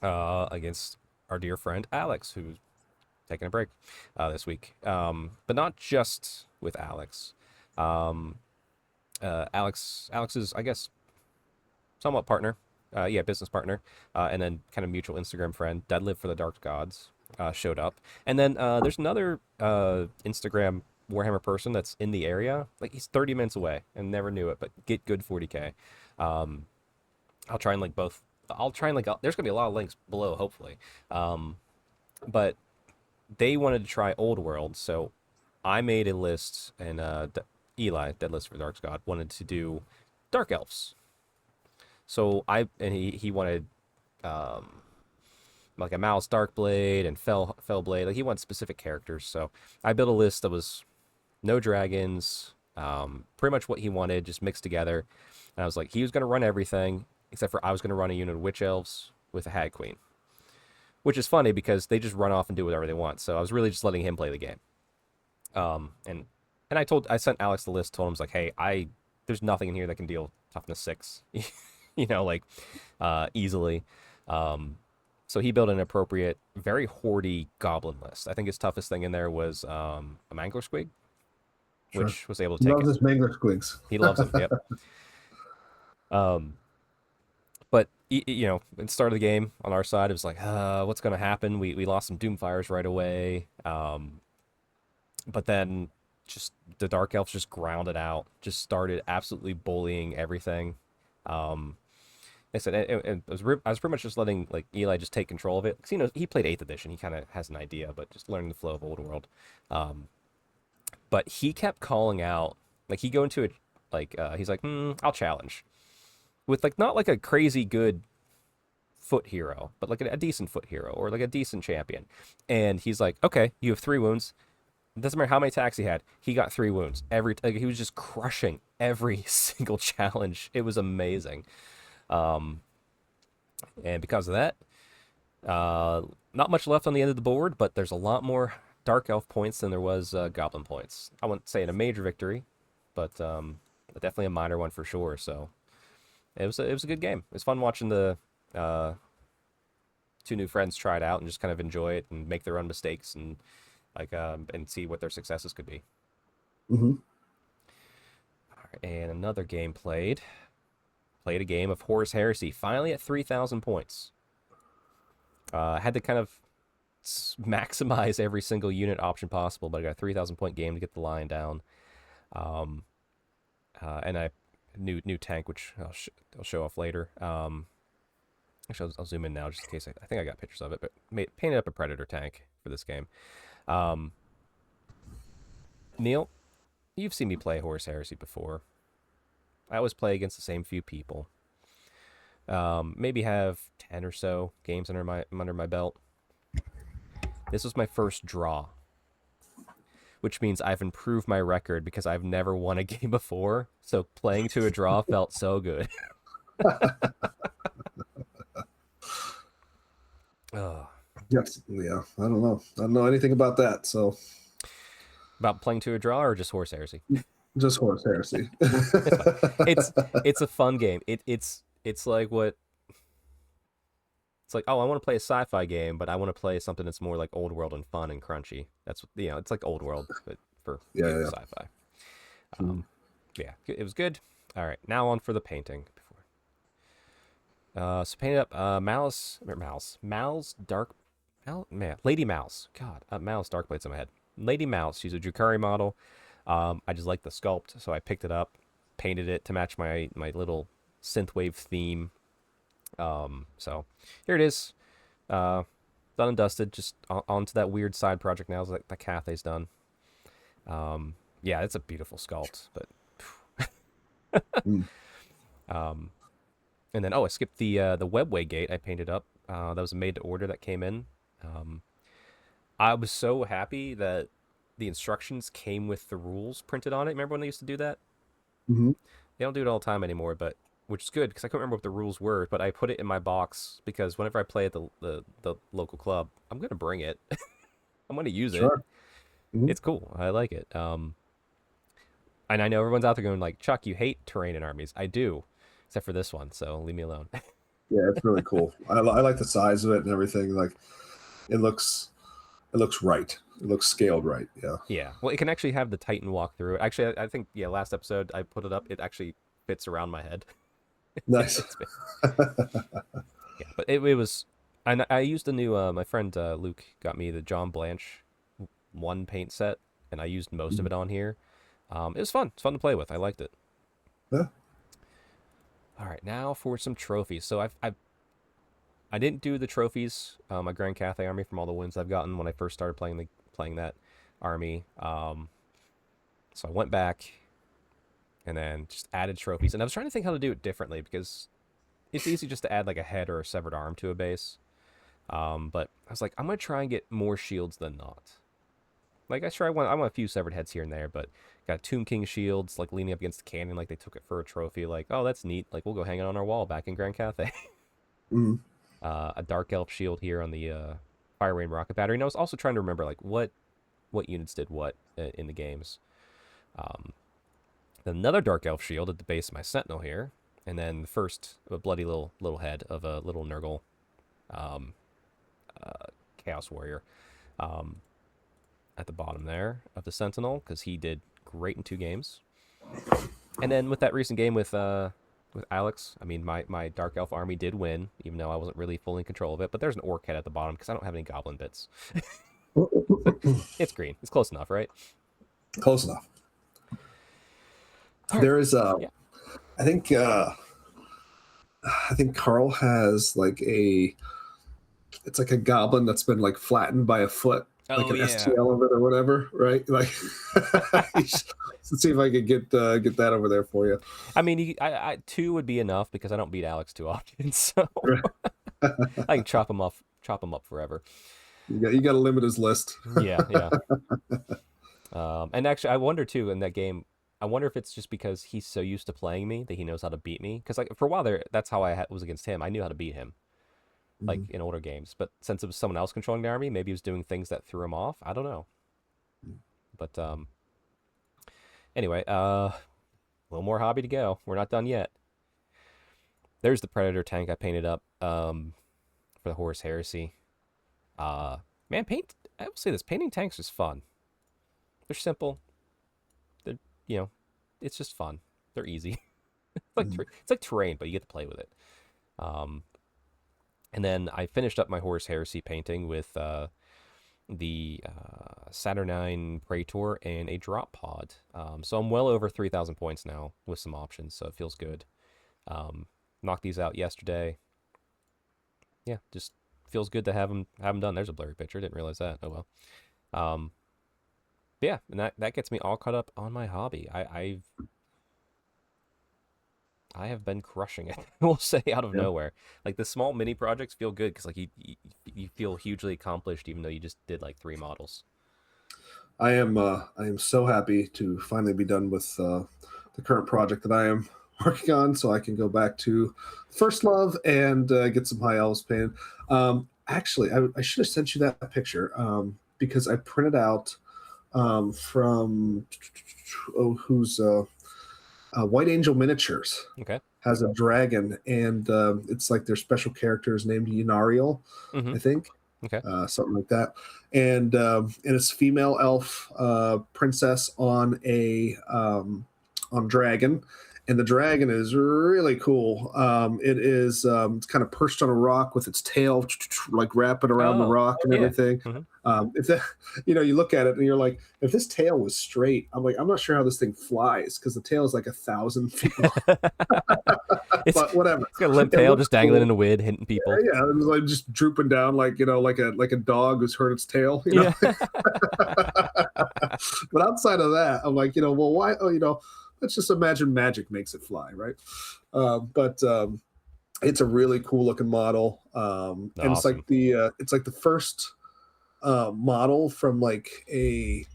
against our dear friend Alex, who's taking a break this week. But not just with Alex. Um, Alex is, I guess, somewhat partner. Yeah, business partner, and then kind of mutual Instagram friend, Deadlift for the Dark Gods, showed up. And then there's another Instagram Warhammer person that's in the area. Like he's 30 minutes away, and never knew it, but get good 40k. Um, I'll try and link both. I'll try and link. There's gonna be a lot of links below, hopefully. But they wanted to try Old World, so I made a list, and Eli, Deadlist for Dark God, wanted to do Dark Elves. So he wanted like a Mouse Darkblade and Fellblade. Like he wanted specific characters. So I built a list that was no dragons, pretty much what he wanted, just mixed together. And I was like, he was going to run everything, except for I was going to run a unit of Witch Elves with a Hag Queen. Which is funny because they just run off and do whatever they want. So I was really just letting him play the game. And I sent Alex the list, told him, I was like, hey, there's nothing in here that can deal toughness 6. Easily. So he built an appropriate, very hoardy goblin list. I think his toughest thing in there was a Mangler Squig, which was able to He take loves his Mangler Squigs. He loves them, yep. But, at the start of the game, on our side, it was like, what's going to happen? We lost some Doomfires right away. But then just the Dark Elves just grounded out, just started absolutely bullying everything. I said I was pretty much just letting like Eli just take control of it, because he played 8th edition. He kind of has an idea, but just learning the flow of Old World. But he kept calling out, like he'd go into it, like he's like, I'll challenge, with like not like a crazy good foot hero, but like a decent foot hero or like a decent champion. And he's like, okay, you have 3 wounds. It doesn't matter how many attacks he had. He got 3 wounds. He was just crushing every single challenge. It was amazing. And because of that, not much left on the end of the board, but there's a lot more Dark Elf points than there was Goblin points. I wouldn't say in a major victory, but definitely a minor one for sure. So it was a good game. It was fun watching the 2 new friends try it out and just kind of enjoy it and make their own mistakes and and see what their successes could be. Mm-hmm. And another game played a game of Horus Heresy, finally at 3,000 points. Had to kind of maximize every single unit option possible, but I got a 3,000 point game to get the lion down. And I new tank, which I'll show off later. Actually, I'll zoom in now just in case. I think I got pictures of it, but painted up a Predator tank for this game. Neil, you've seen me play Horus Heresy before. I always play against the same few people. Maybe have 10 or so games under my belt. This was my first draw, which means I've improved my record because I've never won a game before. So playing to a draw felt so good. Yes, yeah. I don't know. I don't know anything about that. So about playing to a draw or just Horse Heresy? Just Horse Heresy. it's a fun game. It's like what. It's like, oh, I want to play a sci-fi game, but I want to play something that's more like Old World and fun and crunchy. That's it's like Old World, but for sci-fi. Yeah, it was good. All right, now on for the painting. So painted up Lady Mouse. God, Mouse Darkblade's in my head. Lady Mouse. She's a Drukhari model. I just like the sculpt, so I picked it up, painted it to match my little synthwave theme. So here it is, done and dusted. Just on to that weird side project now that Cathay's done. Yeah, it's a beautiful sculpt, but and then I skipped the webway gate I painted up. That was a made to order that came in. I was so happy that the instructions came with the rules printed on it. Remember when they used to do that? Hmm. They don't do it all the time anymore, but which is good because I couldn't remember what the rules were. But I put it in my box because whenever I play at the local club, I'm gonna bring it. I'm gonna use it. Sure. Hmm. It's cool. I like it. And I know everyone's out there going like, Chuck, you hate terrain in armies. I do, except for this one. So leave me alone. Yeah, it's really cool. I like the size of it and everything. Like, it looks right. It looks scaled right. Yeah. Yeah. Well, it can actually have the Titan walk through it. Actually, I think last episode I put it up. It actually fits around my head. Nice. Yeah, but it was. I used a new. My friend Luke got me the John Blanche one paint set, and I used most of it on here. It was fun. It's fun to play with. I liked it. Yeah. All right, now for some trophies. So I didn't do the trophies. My Grand Cathay army from all the wins I've gotten when I first started playing that army. So I went back and then just added trophies. And I was trying to think how to do it differently because it's easy just to add like a head or a severed arm to a base. But I was like, I'm gonna try and get more shields than not. Like I want a few severed heads here and there, but got Tomb King shields like leaning up against the cannon, like they took it for a trophy. Like, oh, that's neat. Like we'll go hang it on our wall back in Grand Cathay. Mhm. A Dark Elf shield here on the Fire Rain rocket battery. And I was also trying to remember like what units did what in the games. Another Dark Elf shield at the base of my Sentinel here, and then the first a bloody little head of a little Nurgle Chaos Warrior at the bottom there of the Sentinel because he did great in 2 games. And then with that recent game with Alex, I mean my Dark Elf army did win, even though I wasn't really fully in control of it. But there's an Orc head at the bottom because I don't have any Goblin bits. It's green. It's close enough, right? Close enough. All right. There is Yeah. I think Carl has like it's like a goblin that's been like flattened by a foot, like an STL of it or whatever, right? Like, let's see if I could get that over there for you. I mean, I 2 would be enough because I don't beat Alex too often, so I can chop him up forever. You got to limit his list. Yeah. And actually, I wonder too in that game. I wonder if it's just because he's so used to playing me that he knows how to beat me. Because like for a while there, that's how I was against him. I knew how to beat him, like in older games. But since it was someone else controlling the army, maybe he was doing things that threw him off. I don't know. But anyway, a little more hobby to go. We're not done yet. There's the Predator tank I painted up for the Horus Heresy. Man, I will say this: painting tanks is fun. They're simple. It's just fun. They're easy. It's like terrain, but you get to play with it. And then I finished up my Horus Heresy painting with the Saturnine Praetor and a drop pod. So I'm well over 3,000 points now with some options, so it feels good. Knocked these out yesterday. Yeah, just feels good to have them done. There's a blurry picture. Didn't realize that. Oh well. Yeah, and that gets me all caught up on my hobby. I have been crushing it. We'll say out of nowhere. Like the small mini projects feel good because like you feel hugely accomplished even though you just did like 3 models. I am so happy to finally be done with the current project that I am working on, so I can go back to first love and get some high elves painted. Actually, I should have sent you that picture because I printed out from who's White Angel Miniatures. Okay. Has a dragon, and it's like their special characters named Yenariel, I think. Okay. Something like that. And it's female elf princess on a on dragon. And the dragon is really cool. It is it's kind of perched on a rock with its tail like wrapping around the rock and everything. If that, you look at it and you're like, if this tail was straight, I'm not sure how this thing flies because the tail is like 1,000 feet long. But whatever. It's got a limp tail just dangling in the wind, hitting people. Yeah, it was like just drooping down like like a dog who's hurt its tail. Yeah. But outside of that, I'm like, well, why? Oh, let's just imagine magic makes it fly, right? But it's a really cool looking model, and awesome. it's like the first model from like a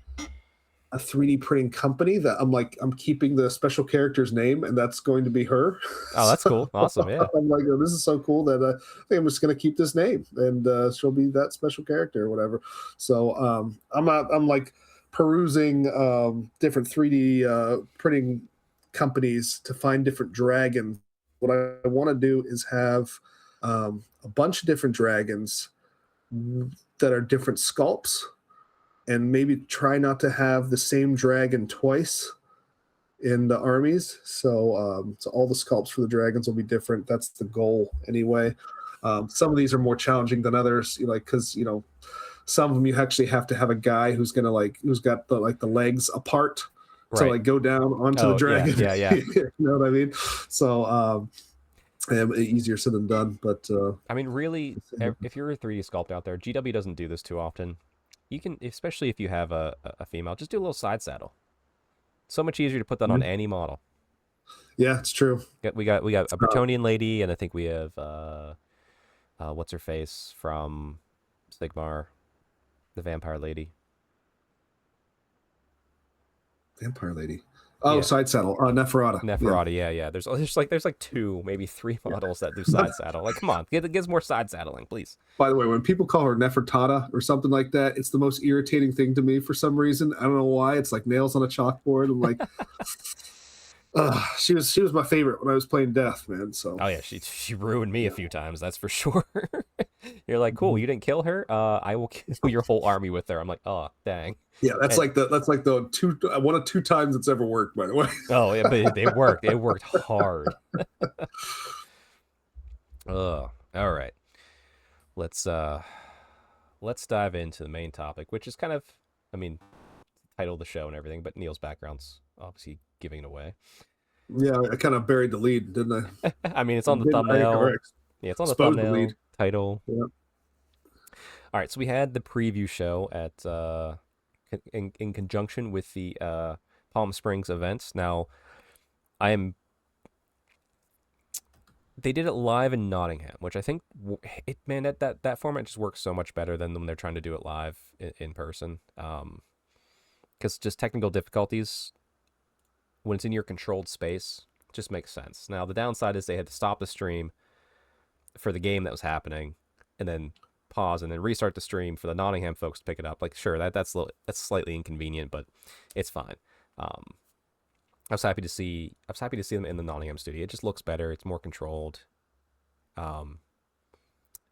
a 3D printing company that I'm keeping the special character's name, and that's going to be her. Oh, that's So cool. Awesome. Yeah. I'm like, oh, this is so cool that I think I'm just going to keep this name, and she'll be that special character or whatever. So I'm like perusing different 3D printing companies to find different dragons. What I want to do is have a bunch of different dragons that are different sculpts, and maybe try not to have the same dragon twice in the armies. So all the sculpts for the dragons will be different. That's the goal anyway. Some of these are more challenging than others, because some of them you actually have to have a guy who's got the legs apart to Right. go down onto the Oh, dragon. yeah. You know what I mean? So easier said than done. But I mean, really, if you're a 3D sculpt out there, GW doesn't do this too often. You can, especially if you have a female, just do a little side saddle. So much easier to put that on any model. Yeah, it's true. We got a Bretonian lady, and I think we have what's her face from Sigmar, the vampire lady. Vampire lady. Oh, Yeah. side saddle. Neferata. Neferata, yeah. There's like 2, maybe 3 models that do side saddle. Like, come on, get more side saddling, please. By the way, when people call her Nefertata or something like that, it's the most irritating thing to me for some reason. I don't know why. It's like nails on a chalkboard. I'm like, she was my favorite when I was playing Death, man. So oh yeah, she ruined me a few times. That's for sure. You're like, cool, you didn't kill her. I will kill your whole army with her. I'm like, oh dang. Yeah, that's like the one of 2 times it's ever worked. By the way. Oh yeah, but it worked. It worked hard. All right. Let's dive into the main topic, which is kind of, I mean, title of the show and everything, but Neil's background's obviously giving it away. Yeah, I kind of buried the lead, didn't I? I mean, it's on the thumbnail. Yeah, it's on the thumbnail, title. Yeah. All right, so we had the preview show at in conjunction with the Palm Springs events. Now, they did it live in Nottingham, which I think that format just works so much better than when they're trying to do it live in person. Because just technical difficulties when it's in your controlled space just makes sense. Now, the downside is they had to stop the stream for the game that was happening, and then pause and then restart the stream for the Nottingham folks to pick it up. Like, sure, that's slightly inconvenient, but it's fine. I was happy to see them in the Nottingham studio. It just looks better. It's more controlled, and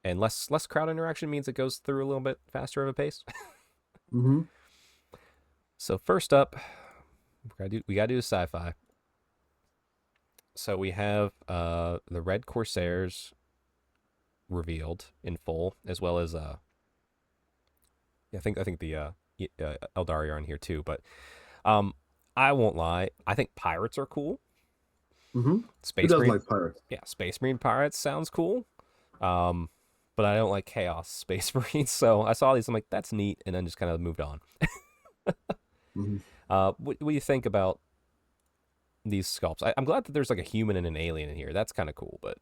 less crowd interaction means it goes through a little bit faster of a pace. Mm-hmm. So first up, we gotta do the sci-fi. So we have the Red Corsairs revealed in full, as well as I think the Eldari are on here too. But I won't lie, I think pirates are cool. Mm-hmm. Space Who doesn't Marine, like pirates? yeah, Space Marine pirates sounds cool. But I don't like Chaos Space Marines, so I saw these, I'm like, that's neat, and then just kind of moved on. Mm-hmm. What do you think about these sculpts? I'm glad that there's like a human and an alien in here. That's kind of cool. But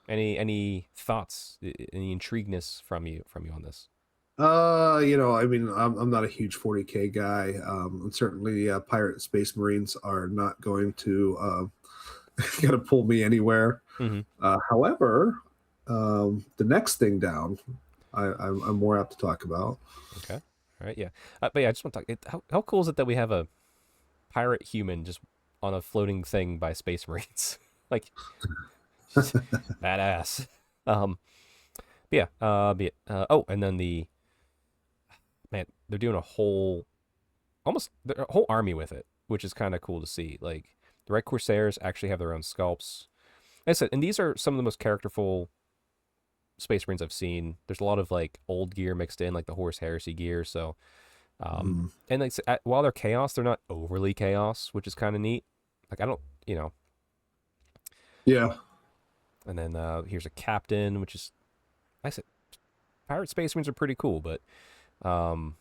any thoughts, any intrigueness from you on this? I mean, I'm not a huge 40K guy. And certainly, pirate space marines are not going to pull me anywhere. Mm-hmm. However, the next thing down, I'm more apt to talk about. Okay. All right. Yeah. But yeah, I just want to talk. How cool is it that we have a pirate human just on a floating thing by space marines? Like, badass. Yeah. And then they're doing a whole army with it, which is kind of cool to see. Like, the Red Corsairs actually have their own sculpts. Like I said, and these are some of the most characterful Space Marines I've seen. There's a lot of like old gear mixed in, like the Horus Heresy gear. So, and like while they're chaos, they're not overly chaos, which is kind of neat. Like, I don't, Yeah. And then here's a captain, which is, like I said, pirate Space Marines are pretty cool, but and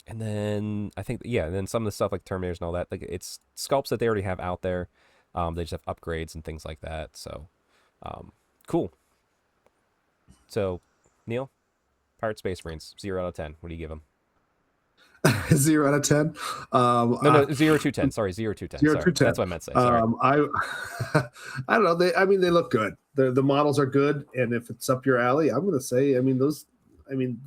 then I think, yeah, and then some of the stuff like Terminators and all that, like it's sculpts that they already have out there. They just have upgrades and things like that. So, cool. So, Neil, Pirate Space Marines, 0 out of 10. What do you give them? 0 out of 10. No, 0 to 10. Sorry, 0 to 10. 0 Sorry, to 10. that's what I meant to say. Sorry. I don't know. I mean, they look good. The models are good, and if it's up your alley, I'm going to say. I mean, those. I mean,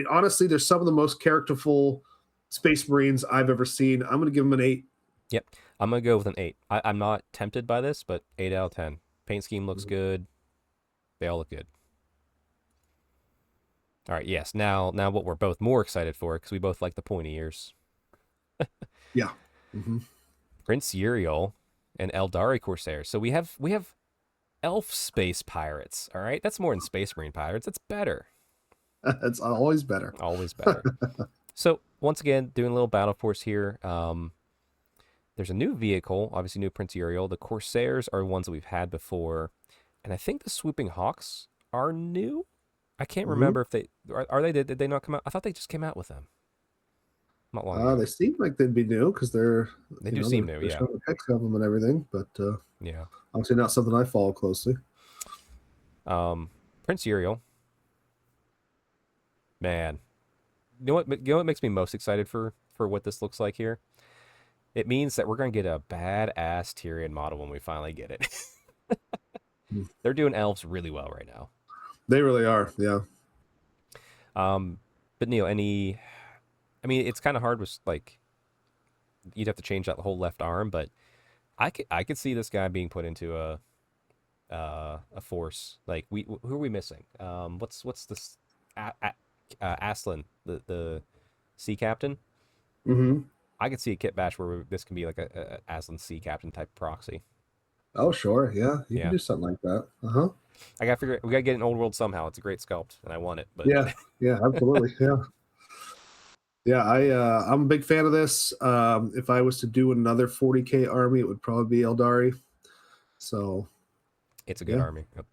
honestly, they're some of the most characterful Space Marines I've ever seen. I'm going to give them an 8. Yep, I'm gonna go with an 8. I'm not tempted by this, but 8 out of 10. Paint scheme looks good. They all look good. All right, yes. Now what we're both more excited for, because we both like the pointy ears. Yeah. Mm-hmm. Prince Uriel and Eldari Corsairs. So we have elf space pirates. All right, that's more than Space Marine pirates. That's better. It's always better. Always better. So once again, doing a little battle force here. There's a new vehicle, obviously new Prince Uriel. The Corsairs are ones that we've had before, and I think the Swooping Hawks are new. I can't remember if they are they. Did they not come out? I thought they just came out with them. Not long ago. They seem like they'd be new because They do seem new, they're yeah. showing the pics of them and everything, but Yeah. obviously not something I follow closely. Prince Uriel. Man, you know what makes me most excited for what this looks like here? It means that we're gonna get a badass Tyrion model when we finally get it. They're doing elves really well right now. They really are, yeah. But Neil, I mean, it's kind of hard with like, you'd have to change out the whole left arm, but I could see this guy being put into a force. Like who are we missing? What's this? Aslan, the sea captain. Mm-hmm. I could see a kit bash where this can be like a Aslan sea captain type proxy. Oh, sure, yeah, you can do something like that. I gotta figure. We gotta get an old world somehow. It's a great sculpt, and I want it. But yeah, absolutely, yeah. I'm a big fan of this. If I was to do another 40K army, it would probably be Eldari. So it's a good army. Yep.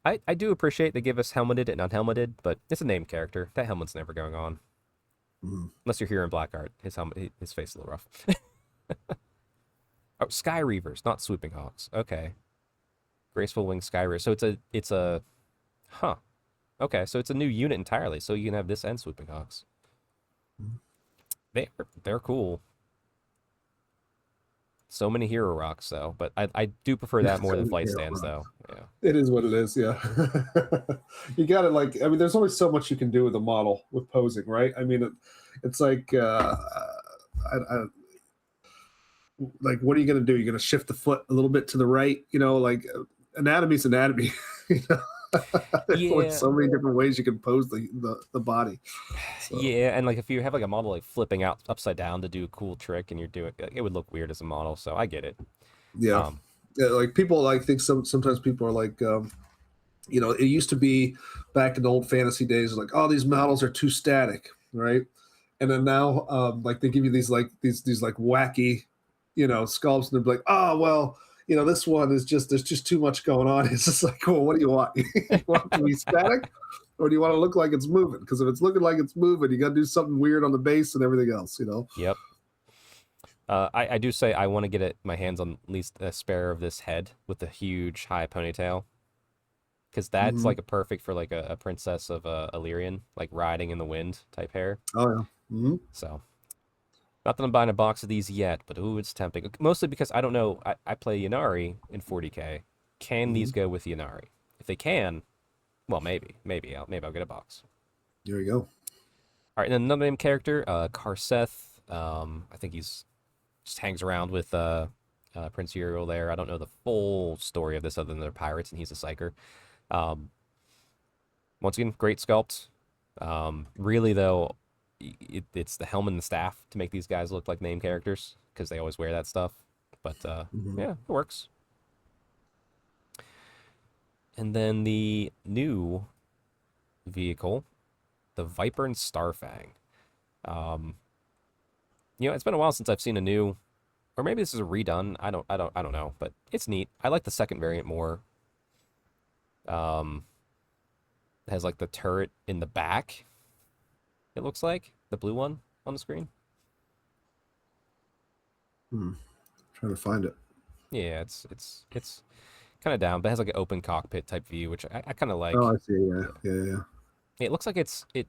I do appreciate they give us helmeted and unhelmeted, but it's a named character. That helmet's never going on. Unless you're here in Blackguard. His face is a little rough. Oh, Sky Reavers, not Swooping Hawks. Okay. Graceful Wing Sky Reavers. So it's a huh. Okay, so it's a new unit entirely. So you can have this and Swooping Hawks. They're cool. So many hero rocks though, but I do prefer that more than flight stands though. Yeah. It is what it is, yeah. You gotta there's only so much you can do with a model with posing, right? I mean it's like like what are you gonna do? You're gonna shift the foot a little bit to the right, like anatomy's anatomy. There's like so many different ways you can pose the body. So. Yeah, and like if you have like a model like flipping out upside down to do a cool trick, and you're doing it would look weird as a model. So I get it. Yeah, like people think sometimes people are like, it used to be back in the old fantasy days, like, oh, these models are too static, right? And then now, like they give you these wacky, sculpts, and they're like, oh well. This one is there's just too much going on. It's just like, well, what do you want? You want it to be static, or do you want to look like it's moving? Because if it's looking like it's moving, you got to do something weird on the base and everything else, Yep. I do say I want to get my hands on at least a spare of this head with the huge high ponytail, because that's like a perfect for like a princess of Illyrian, like riding in the wind type hair. Oh yeah. Mm-hmm. So. Not that I'm buying a box of these yet, but ooh, it's tempting. Mostly because I don't know. I play Yanari in 40K. Can these go with Yanari? If they can, well, maybe I'll get a box. There you go. All right, and then another name character, Karseth. I think he's just hangs around with Prince Uriel there. I don't know the full story of this other than they're pirates and he's a psyker. Once again, great sculpt. Really though. It's the helmet and the staff to make these guys look like name characters because they always wear that stuff. But yeah, it works. And then the new vehicle, the Viper and Starfang. It's been a while since I've seen a new, or maybe this is a redone. I don't know, but it's neat. I like the second variant more. It has like the turret in the back. It looks like the blue one on the screen. Trying to find it. Yeah, it's kind of down, but it has like an open cockpit type view, which I kind of like. Oh, I see. Yeah. It looks like it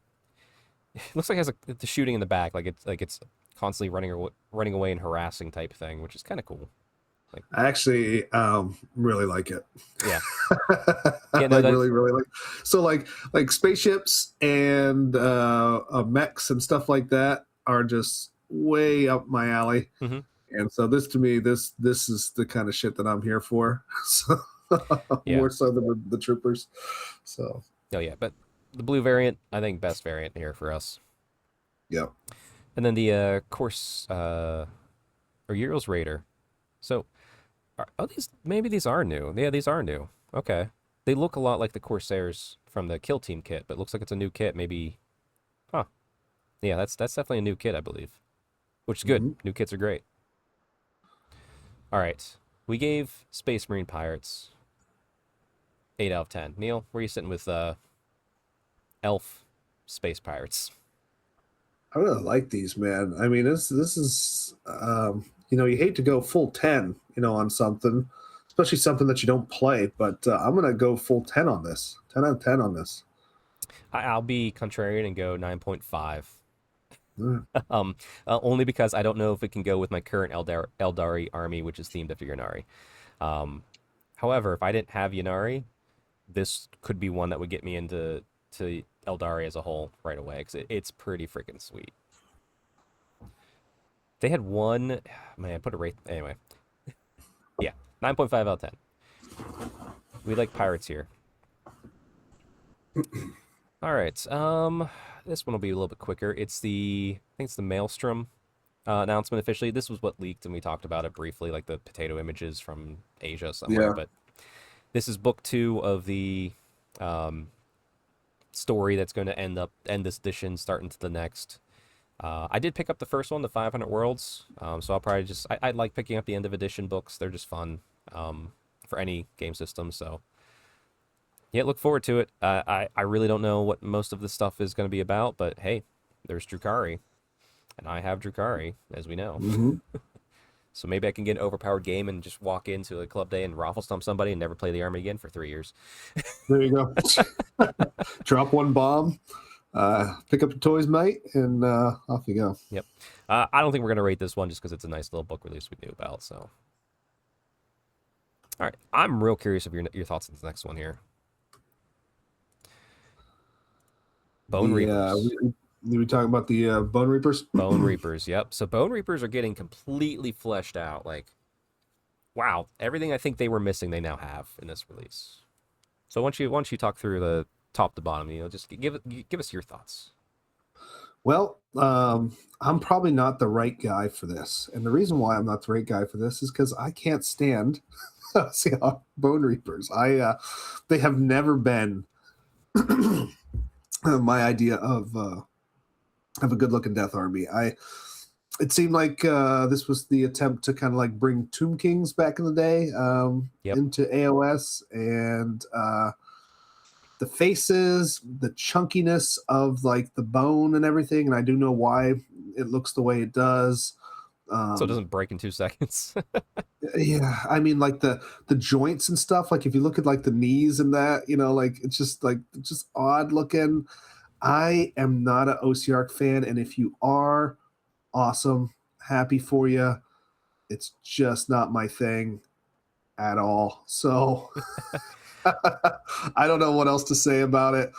It looks like it has the shooting in the back, like it's constantly running away and harassing type thing, which is kind of cool. Like, I actually really like it. yeah, I yeah, no, like that, really really like so like spaceships and mechs and stuff like that are just way up my alley. hmm And so this to me, this is the kind of shit that I'm here for. So yeah, more so than the troopers. So oh yeah, but the blue variant, I think best variant here for us. yeah. And then the course or Ural's Raider. So these maybe these are new? Yeah, these are new. Okay, they look a lot like the Corsairs from the Kill Team kit, but it looks like it's a new kit. Maybe, huh? Yeah, that's definitely a new kit, I believe, which is good. Mhm. New kits are great. All right, we gave Space Marine Pirates 8 out of 10. Neil, where are you sitting with Elf Space Pirates? I really like these, man. I mean, this is you hate to go full 10, on something, especially something that you don't play, but I'm gonna go full 10 on this. 10 out of 10 on this. I'll be contrarian and go 9.5. Mm. Only because I don't know if it can go with my current Eldari army, which is themed after Yannari. Um, However, if I didn't have Yannari, this could be one that would get me into Eldari as a whole right away because it's pretty freaking sweet. They had one, man, put a rate anyway. Yeah, 9.5 out of 10. We like pirates here. All right, this one will be a little bit quicker. I think it's the Maelstrom announcement officially. This was what leaked, and we talked about it briefly, like the potato images from Asia somewhere. Yeah. But this is book 2 of the um, story that's going to end this edition, start into the next. I did pick up the first one, the 500 Worlds. So I'll probably I like picking up the end of edition books. They're just fun for any game system. So yeah, look forward to it. I really don't know what most of this stuff is going to be about, but hey, there's Drukhari, and I have Drukhari, as we know. Hmm. So maybe I can get an overpowered game and just walk into a club day and raffle stomp somebody and never play the army again for 3 years. There you go. Drop one bomb, pick up your toys, mate, and off you go. Yep. I don't think we're gonna rate this one just because it's a nice little book release we knew about. So, all right, I'm real curious of your thoughts on this next one here. Bone The Reapers. we talking about the Bone Reapers? Bone Reapers. Yep. So Bone Reapers are getting completely fleshed out. Like, wow, everything I think they were missing, they now have in this release. So once you talk through the top to bottom, just give us your thoughts. Well, I'm probably not the right guy for this, and the reason why I'm not the right guy for this is because I can't stand Bone Reapers. They have never been my idea of a good-looking Death Army. It seemed like this was the attempt to kind of like bring Tomb Kings back in the day Yep. into AOS, and the faces, the chunkiness of like the bone and everything, and I do know why it looks the way it does. So it doesn't break in 2 seconds. Yeah, I mean, like the joints and stuff. Like if you look at like the knees and that, like it's just odd looking. I am not an OCR fan, and if you are, awesome, happy for you. It's just not my thing at all. So I don't know what else to say about it.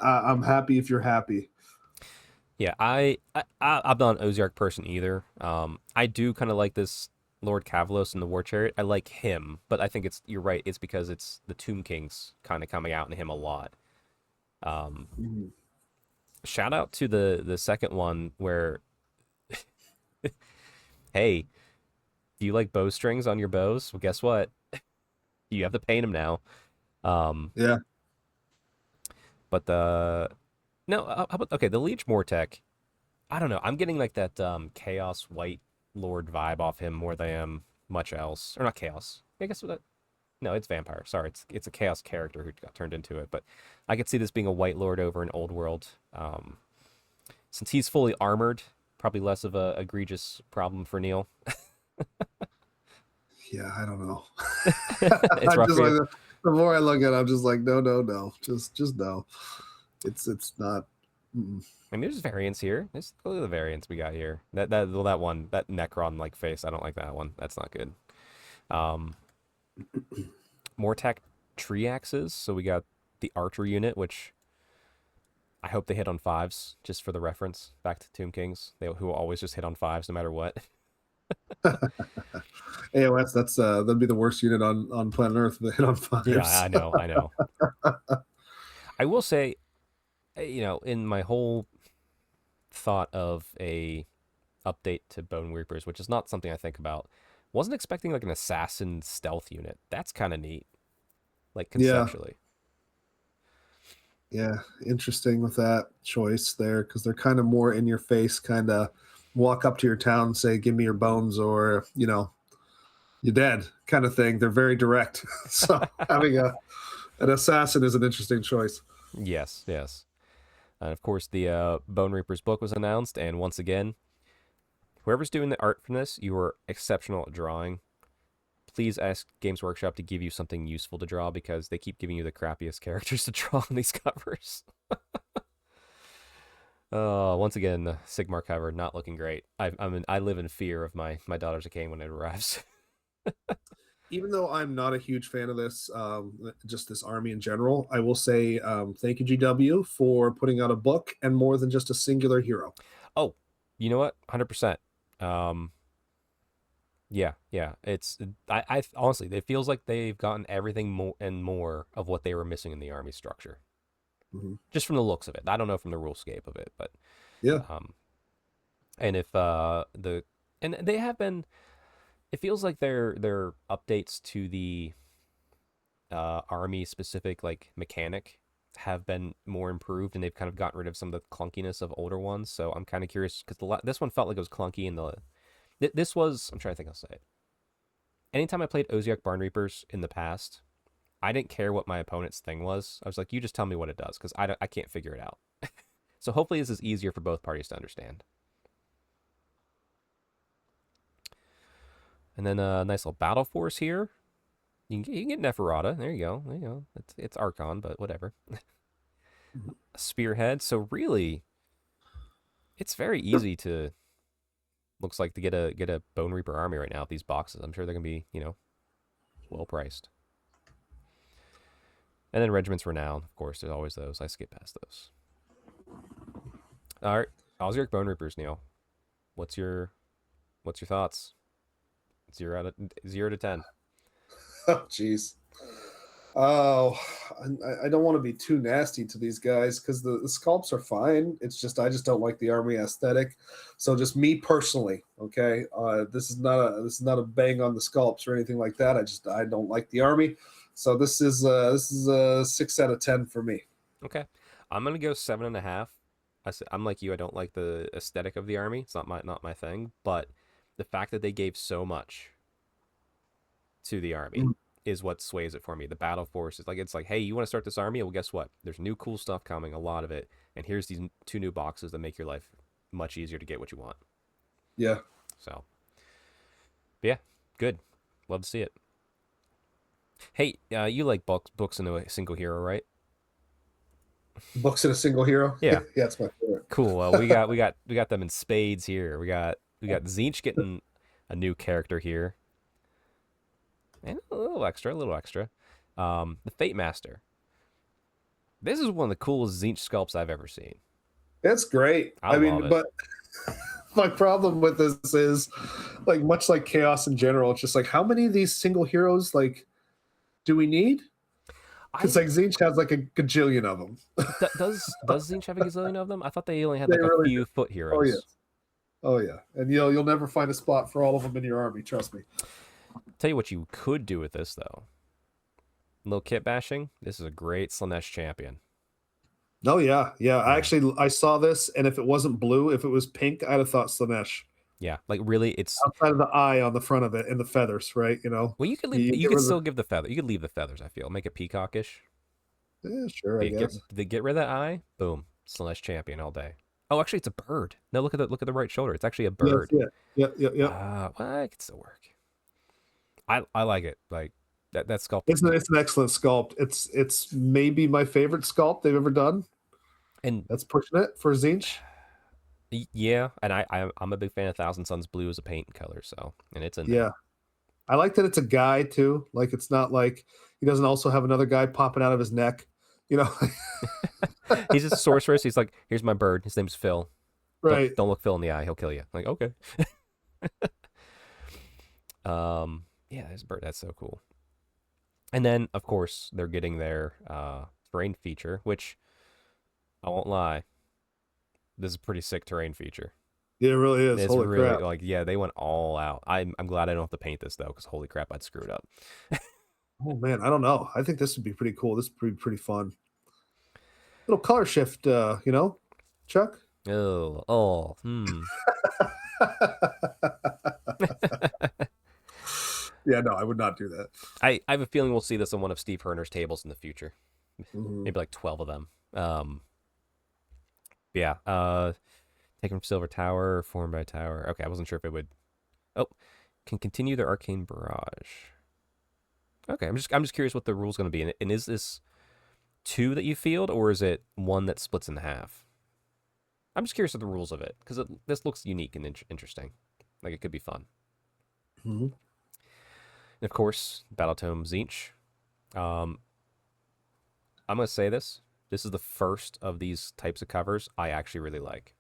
I'm happy if you're happy. Yeah, I'm not an Ozark person either. I do kind of like this Lord Kavalos in the War Chariot. I like him, but I think you're right. It's because it's the Tomb Kings kind of coming out in him a lot. Mhm. Shout out to the second one where, hey, do you like bowstrings on your bows? Well, guess what? You have to paint them now. Um, Yeah. but the no, how about okay, the Liege Mortec. I don't know. I'm getting like that Chaos White Lord vibe off him more than I am much else. Or not Chaos. I guess what? No, it's Vampire. Sorry, it's a Chaos character who got turned into it. But I could see this being a White Lord over in Old World. Since he's fully armored, probably less of a egregious problem for Neil. Yeah, I don't know. It's I'm rough just for like you. the more I look at it, I'm just like, no, just no. It's not. Mm-mm. I mean, there's variants here. Look at the variants we got here. That one, that Necron like face. I don't like that one. That's not good. Um, more tech tree axes. So we got the archer unit, which I hope they hit on fives, just for the reference. Back to Tomb Kings, who always just hit on fives no matter what. AOS, that'd be the worst unit on planet Earth that hit on Yeah, fives. I know, I know. I will say, in my whole thought of a update to Bone Reapers, which is not something I think about, wasn't expecting like an assassin stealth unit. That's kind of neat, like Yeah, conceptually. yeah, interesting with that choice there because they're kind of more in your face, kind of walk up to your town and say, "Give me your bones," or you're dead, kind of thing. They're very direct. So having an assassin is an interesting choice. Yes, yes. And of course, the Bone Reapers book was announced, and once again, whoever's doing the art from this, you are exceptional at drawing. Please ask Games Workshop to give you something useful to draw because they keep giving you the crappiest characters to draw on these covers. Once again, the Sigmar cover not looking great. I live in fear of my daughter's Arcane when it arrives. Even though I'm not a huge fan of this, just this army in general, I will say thank you, GW, for putting out a book and more than just a singular hero. Oh, you know what? 100%. Um, yeah, yeah. I honestly, it feels like they've gotten everything more and more of what they were missing in the army structure, Mm-hmm. just from the looks of it. I don't know from the rulescape of it, but Yeah. um, and if and they have been, it feels like their updates to the army specific like mechanic have been more improved, and they've kind of gotten rid of some of the clunkiness of older ones. So I'm kind of curious because this one felt like it was clunky, and this was, I'm trying to think, I'll say it. Anytime I played Oziark Barn Reapers in the past, I didn't care what my opponent's thing was. I was like, you just tell me what it does because I can't figure it out. So hopefully this is easier for both parties to understand. And then a nice little battle force here. You can get Neferata. There you go. There you go. It's Archon, but whatever. A spearhead. So really, it's very easy to, looks like, to get a Bone Reaper army right now with these boxes. I'm sure they're gonna be well priced. And then Regiments Renown, of course. There's always those. I skip past those. All right, Osric Bone Reapers, Neil. What's your thoughts? 0 to 10. Oh, jeez. Oh, I don't want to be too nasty to these guys because the sculpts are fine. It's just I just don't like the army aesthetic. So just me personally, okay. This is not a bang on the sculpts or anything like that. I don't like the army. So this is a 6 out of 10 for me. Okay, I'm gonna go 7.5. I'm like you. I don't like the aesthetic of the army. It's not my thing. But the fact that they gave so much to the army Mm. is what sways it for me. The battle force is like, it's like, hey, you want to start this army? Well, guess what? There's new cool stuff coming, a lot of it, and here's these two new boxes that make your life much easier to get what you want. Yeah, So, but yeah, good. Love to see it. Hey, you like books into a single hero, right? books in a single hero. Yeah, Yeah, it's my favorite. cool. Well, we got them in spades here. We got Zinch getting a new character here, and a little extra, a little extra. The Fate Master. This is one of the coolest Zinch sculpts I've ever seen. It's great. I I love mean, it. but my problem with this is like much like chaos in general. It's just like how many of these single heroes like do we need? Because I like Zinch has like a gajillion of them. does Zinch have a gazillion of them? I thought they only had They like a really do. few foot Oh yeah, heroes. oh yeah, and you'll never find a spot for all of them in your army. Trust me. Tell you what you could do with this though. Little kit bashing. This is a great Slanesh champion. Oh yeah, yeah. Yeah. I saw this, and if it wasn't blue, if it was pink, I'd have thought Slanesh. Yeah. Like really, it's, Outside of the eye on the front of it and the feathers, right? well, you could You you get could rid of still give the feather. You could leave the feathers. I feel make it peacockish. yeah, sure, I Yeah, guess. get rid of that eye. Boom. Slanesh champion all day. Oh, actually, it's a bird. No, look at the right shoulder. It's actually a Yes, bird. yeah, yeah, yeah, yeah. Well, it could still work. I like it. Like that sculpt. It's an excellent sculpt. It's maybe my favorite sculpt they've ever done. And That's pushing it for Zinch. yeah, and I'm a big fan of Thousand Suns Blue as a paint color, so and it's in there. Yeah. I like that it's a guy too. Like it's not like he doesn't also have another guy popping out of his neck. You know, He's just a sorceress. He's like, here's my bird. His name's Phil. Don't right? don't look Phil in the eye. He'll kill you. I'm like, okay. Yeah, there's a bird. That's so cool. And then, of course, they're getting their terrain feature, which I won't lie, this is a pretty sick terrain feature. Yeah, it really is. It's Holy really crap! like, yeah, they went all out. I'm glad I don't have to paint this though, because holy crap, I'd screw it up. Oh man, I don't know. I think this would be pretty cool. This would be pretty fun. Little color shift, Chuck. Oh. Yeah, no, I would not do that. I have a feeling we'll see this on one of Steve Herner's tables in the future. Mhm. Maybe like 12 of them. Yeah. Taken from Silver Tower, formed by Tower. Okay, I wasn't sure if it would. Oh, can continue their arcane barrage. Okay, I'm just curious what the rule's going to be. And is this two that you field, or is it one that splits in half? I'm just curious of the rules of it because this looks unique and interesting. Like it could be fun. Mhm. And of course, Battletome Zinch. I'm gonna say this. This is the first of these types of covers I actually really like.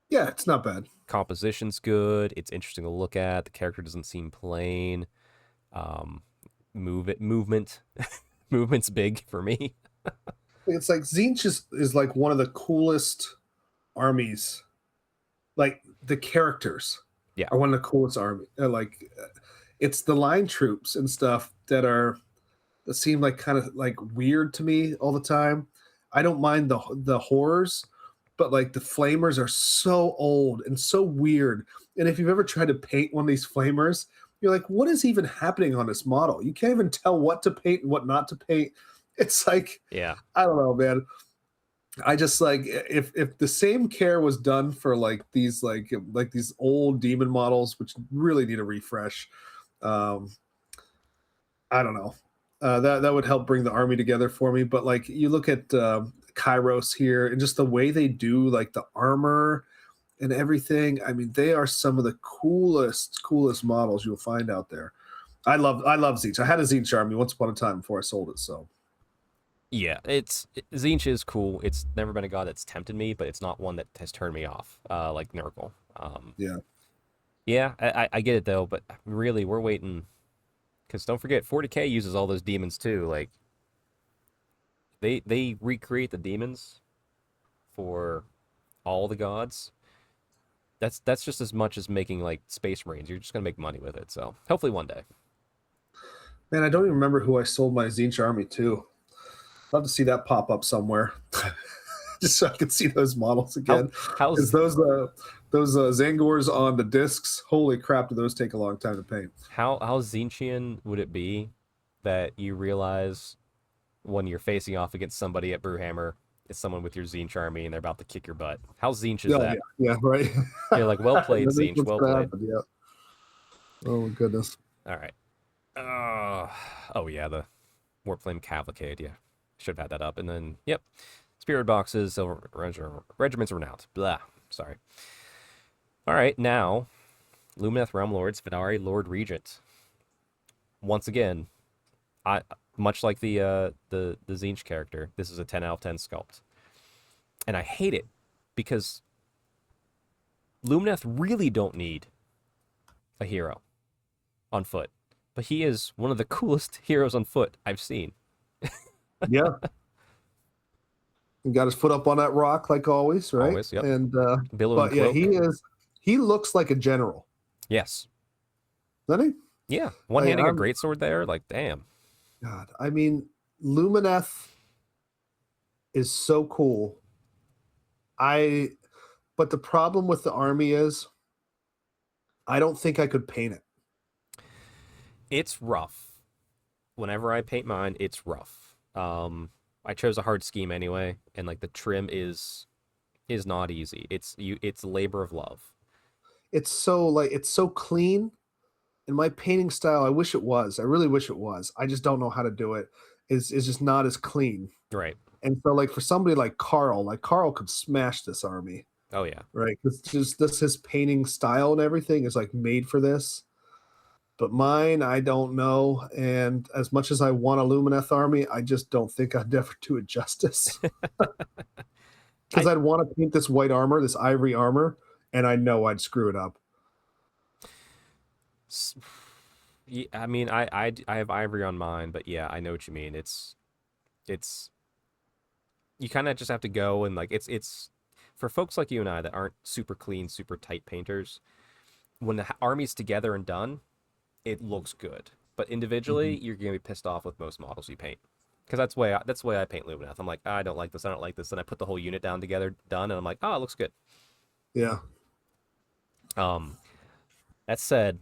Yeah, it's not bad. Composition's good. It's interesting to look at. The character doesn't seem plain. Um, movement, movement's big for me. It's like Zinch is like one of the coolest armies. Like the characters Yeah, are one of the coolest army. It's the line troops and stuff that seem like kind of like weird to me all the time. I don't mind the horrors, but like the flamers are so old and so weird. And if you've ever tried to paint one of these flamers, you're like, what is even happening on this model? You can't even tell what to paint and what not to paint. It's like, yeah, I don't know, man. I just like if the same care was done for like these old demon models, which really need a refresh. Um, I don't know. That would help bring the army together for me. But like you look at Kairos here and just the way they do like the armor and everything. I mean, they are some of the coolest models you'll find out there. I love Zeech. I had a Zeech army once upon a time before I sold it. So yeah. Zinch is cool. It's never been a god that's tempted me, but it's not one that has turned me off. Like Nurgle. yeah, Yeah, I get it though, but really we're waiting because don't forget 40K uses all those demons too. Like they recreate the demons for all the gods. That's just as much as making like Space Marines. You're just gonna make money with it. So hopefully one day. man, I don't even remember who I sold my Zeech army to. Love to see that pop up somewhere, just so I can see those models How again. Because how's those Zangors on the discs, holy crap, do those take a long time to paint? how Zinchian would it be that you realize when you're facing off against somebody at Brewhammer, it's someone with your Zinch army and they're about to kick your butt? How Zinch is Oh that? yeah, right. You're like, well played, That is Zinch, what's well gonna played. happen, yeah. Oh my goodness. All right. Oh yeah, the Warpflame Cavalcade. Yeah, should have had that up. And then, yep, Spirit Boxes, Silver Regiments Renowned. Blah. Sorry. All right, now, Lumineth Realm Lords, Vidari Lord Regent. Once again, I much like the Zinch character, this is a 10 out of 10 sculpt, and I hate it because Lumineth really don't need a hero on foot, but he is one of the coolest heroes on foot I've seen. Yeah. He got his foot up on that rock like always, right? Always, yep. And Billowing but yeah, cloak. he looks like a general, Yes. doesn't he? Yeah. One handing a I'm greatsword there, like damn. God. I mean, Lumineth is so cool. But the problem with the army is I don't think I could paint it. It's rough. Whenever I paint mine, it's rough. I chose a hard scheme anyway, and like the trim is not easy. It's labor of love. It's so clean. In my painting style, I wish it was. I really wish it was. I just don't know how to do it. is just not as clean. Right. And so like for somebody like Carl could smash this army, Oh yeah. right? Because just this his painting style and everything is like made for this. But mine, I don't know. And as much as I want a Lumineth army, I just don't think I'd ever do it justice. Because I I'd want to paint this white armor, this ivory armor, and I know I'd screw it up. yeah, I mean, I have ivory on mine, but yeah, I know what you mean. It's you kind of just have to go and like it's for folks like you and I that aren't super clean, super tight painters. When the army's together and done, it looks good. But individually, Mm-hmm. you're gonna be pissed off with most models you paint. Because that's the way I paint Lumineth. I'm like, I don't like this. I don't like this. Then I put the whole unit down together, done, and I'm like, oh, it looks good. Yeah. Um, that said,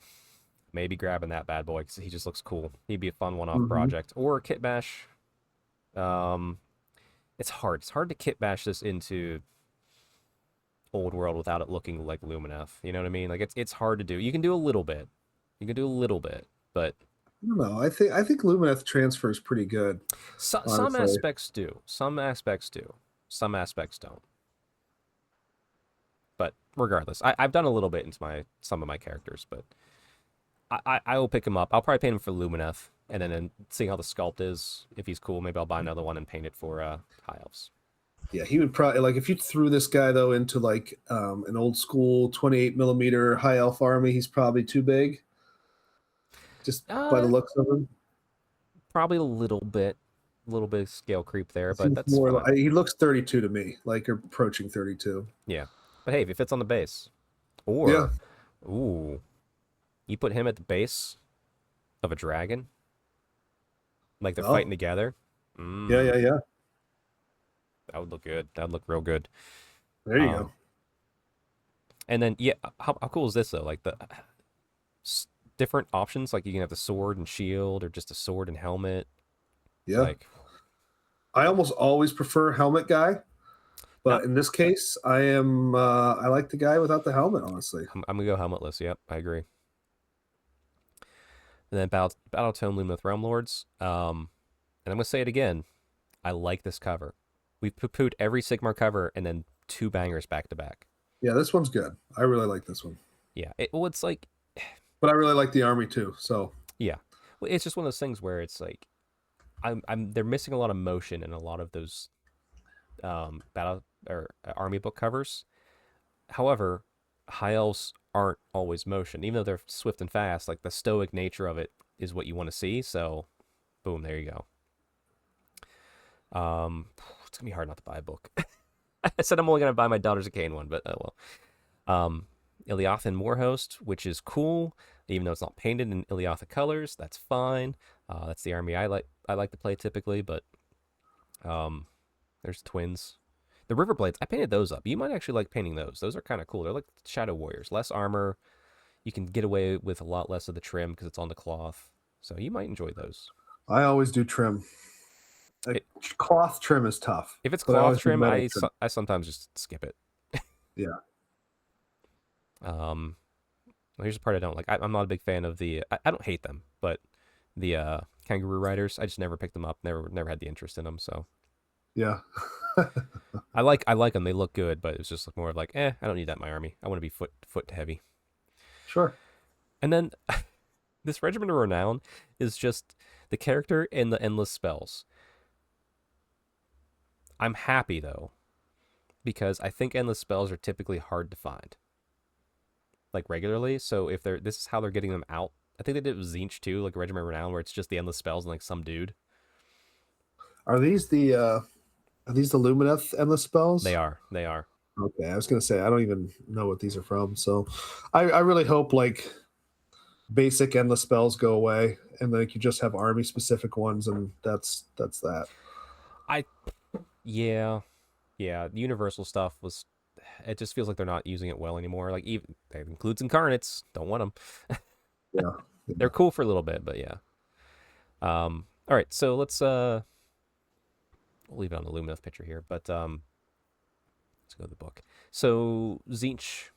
maybe grabbing that bad boy because he just looks cool. He'd be a fun one-off Mm-hmm. project or kit bash. Um, it's hard. It's hard to kit bash this into old world without it looking like Lumineth. You know what I mean? Like it's hard to do. You can do a little bit. You can do a little bit, but I don't know. I think Lumineth transfer is pretty good, some honestly. aspects do. Some aspects do. Some aspects don't. But regardless, I've done a little bit into some of my characters, but I will pick him up. I'll probably paint him for Lumineth, and then seeing how the sculpt is, if he's cool, maybe I'll buy another one and paint it for High Elves. Yeah, he would probably like if you threw this guy though into like an old school 28 millimeter high elf army, he's probably too big, just by the Uh, looks of him. Probably a little bit of scale creep there, He but seems that's more. fine. He looks 32 to me, like approaching 32. Yeah, but hey, if it fits on the base, Yeah. or ooh, you put him at the base of a dragon, like they're fighting Oh, together. yeah, yeah, yeah. That would look good. That would look real good. There you go. Um, and then yeah, how cool is this though? Like the different options, like you can have the sword and shield, or just a sword and helmet. Yeah. Like I almost always prefer helmet guy, now, but in this case, I am. I like the guy without the helmet, honestly. I'm gonna go helmetless. Yep, I agree. And then Battletome Lumineth Realm Lords. And I'm gonna say it again. I like this cover. We poo-pooed every Sigmar cover and then two bangers back to back. Yeah, this one's good. I really like this one, Yeah. Well, it's like, but I really like the army too. So yeah. Well, it's just one of those things where it's like, they're missing a lot of motion in a lot of those battle or army book covers. However, high elves aren't always motion, even though they're swift and fast. Like the stoic nature of it is what you want to see. So, boom, there you go. It's gonna be hard not to buy a book. I said I'm only gonna buy my Daughters of Cain one, but oh well. Iliathan Moorhost, which is cool, even though it's not painted in Iliatha colors. That's fine. That's the army I like to play typically, but there's twins. The Riverblades, I painted those up. You might actually like painting those. Those are kind of cool. They're like Shadow Warriors, less armor. You can get away with a lot less of the trim because it's on the cloth. So you might enjoy those. I always do trim. Like, It, cloth trim is tough, if it's but I cloth always do trim, metal trim. I sometimes just skip it. Yeah. Well, here's the part I don't like. I'm not a big fan of the. I don't hate them, but the kangaroo riders, I just never picked them up. Never had the interest in them. So Yeah. I like them. They look good, but it's just more of like, I don't need that in my army. I want to be foot heavy. Sure. And then this Regiment of Renown is just the character and the endless spells. I'm happy though, because I think endless spells are typically hard to find, like regularly. So if this is how they're getting them out. I think they did it with Zinch too, like Regiment of Renown, where it's just the endless spells and like some dude. Are these the Lumineth endless spells? They are. They are. Okay, I was gonna say I don't even know what these are from. So I really hope like basic endless spells go away and like you just have army specific ones and that's that. I yeah. Yeah, the universal stuff was. It just feels like they're not using it well anymore. Like even it includes incarnates. Don't want them. Yeah. They're cool for a little bit, but yeah. All right, so let's we'll leave it on the Lumineth picture here, but let's go to the book. So Zinch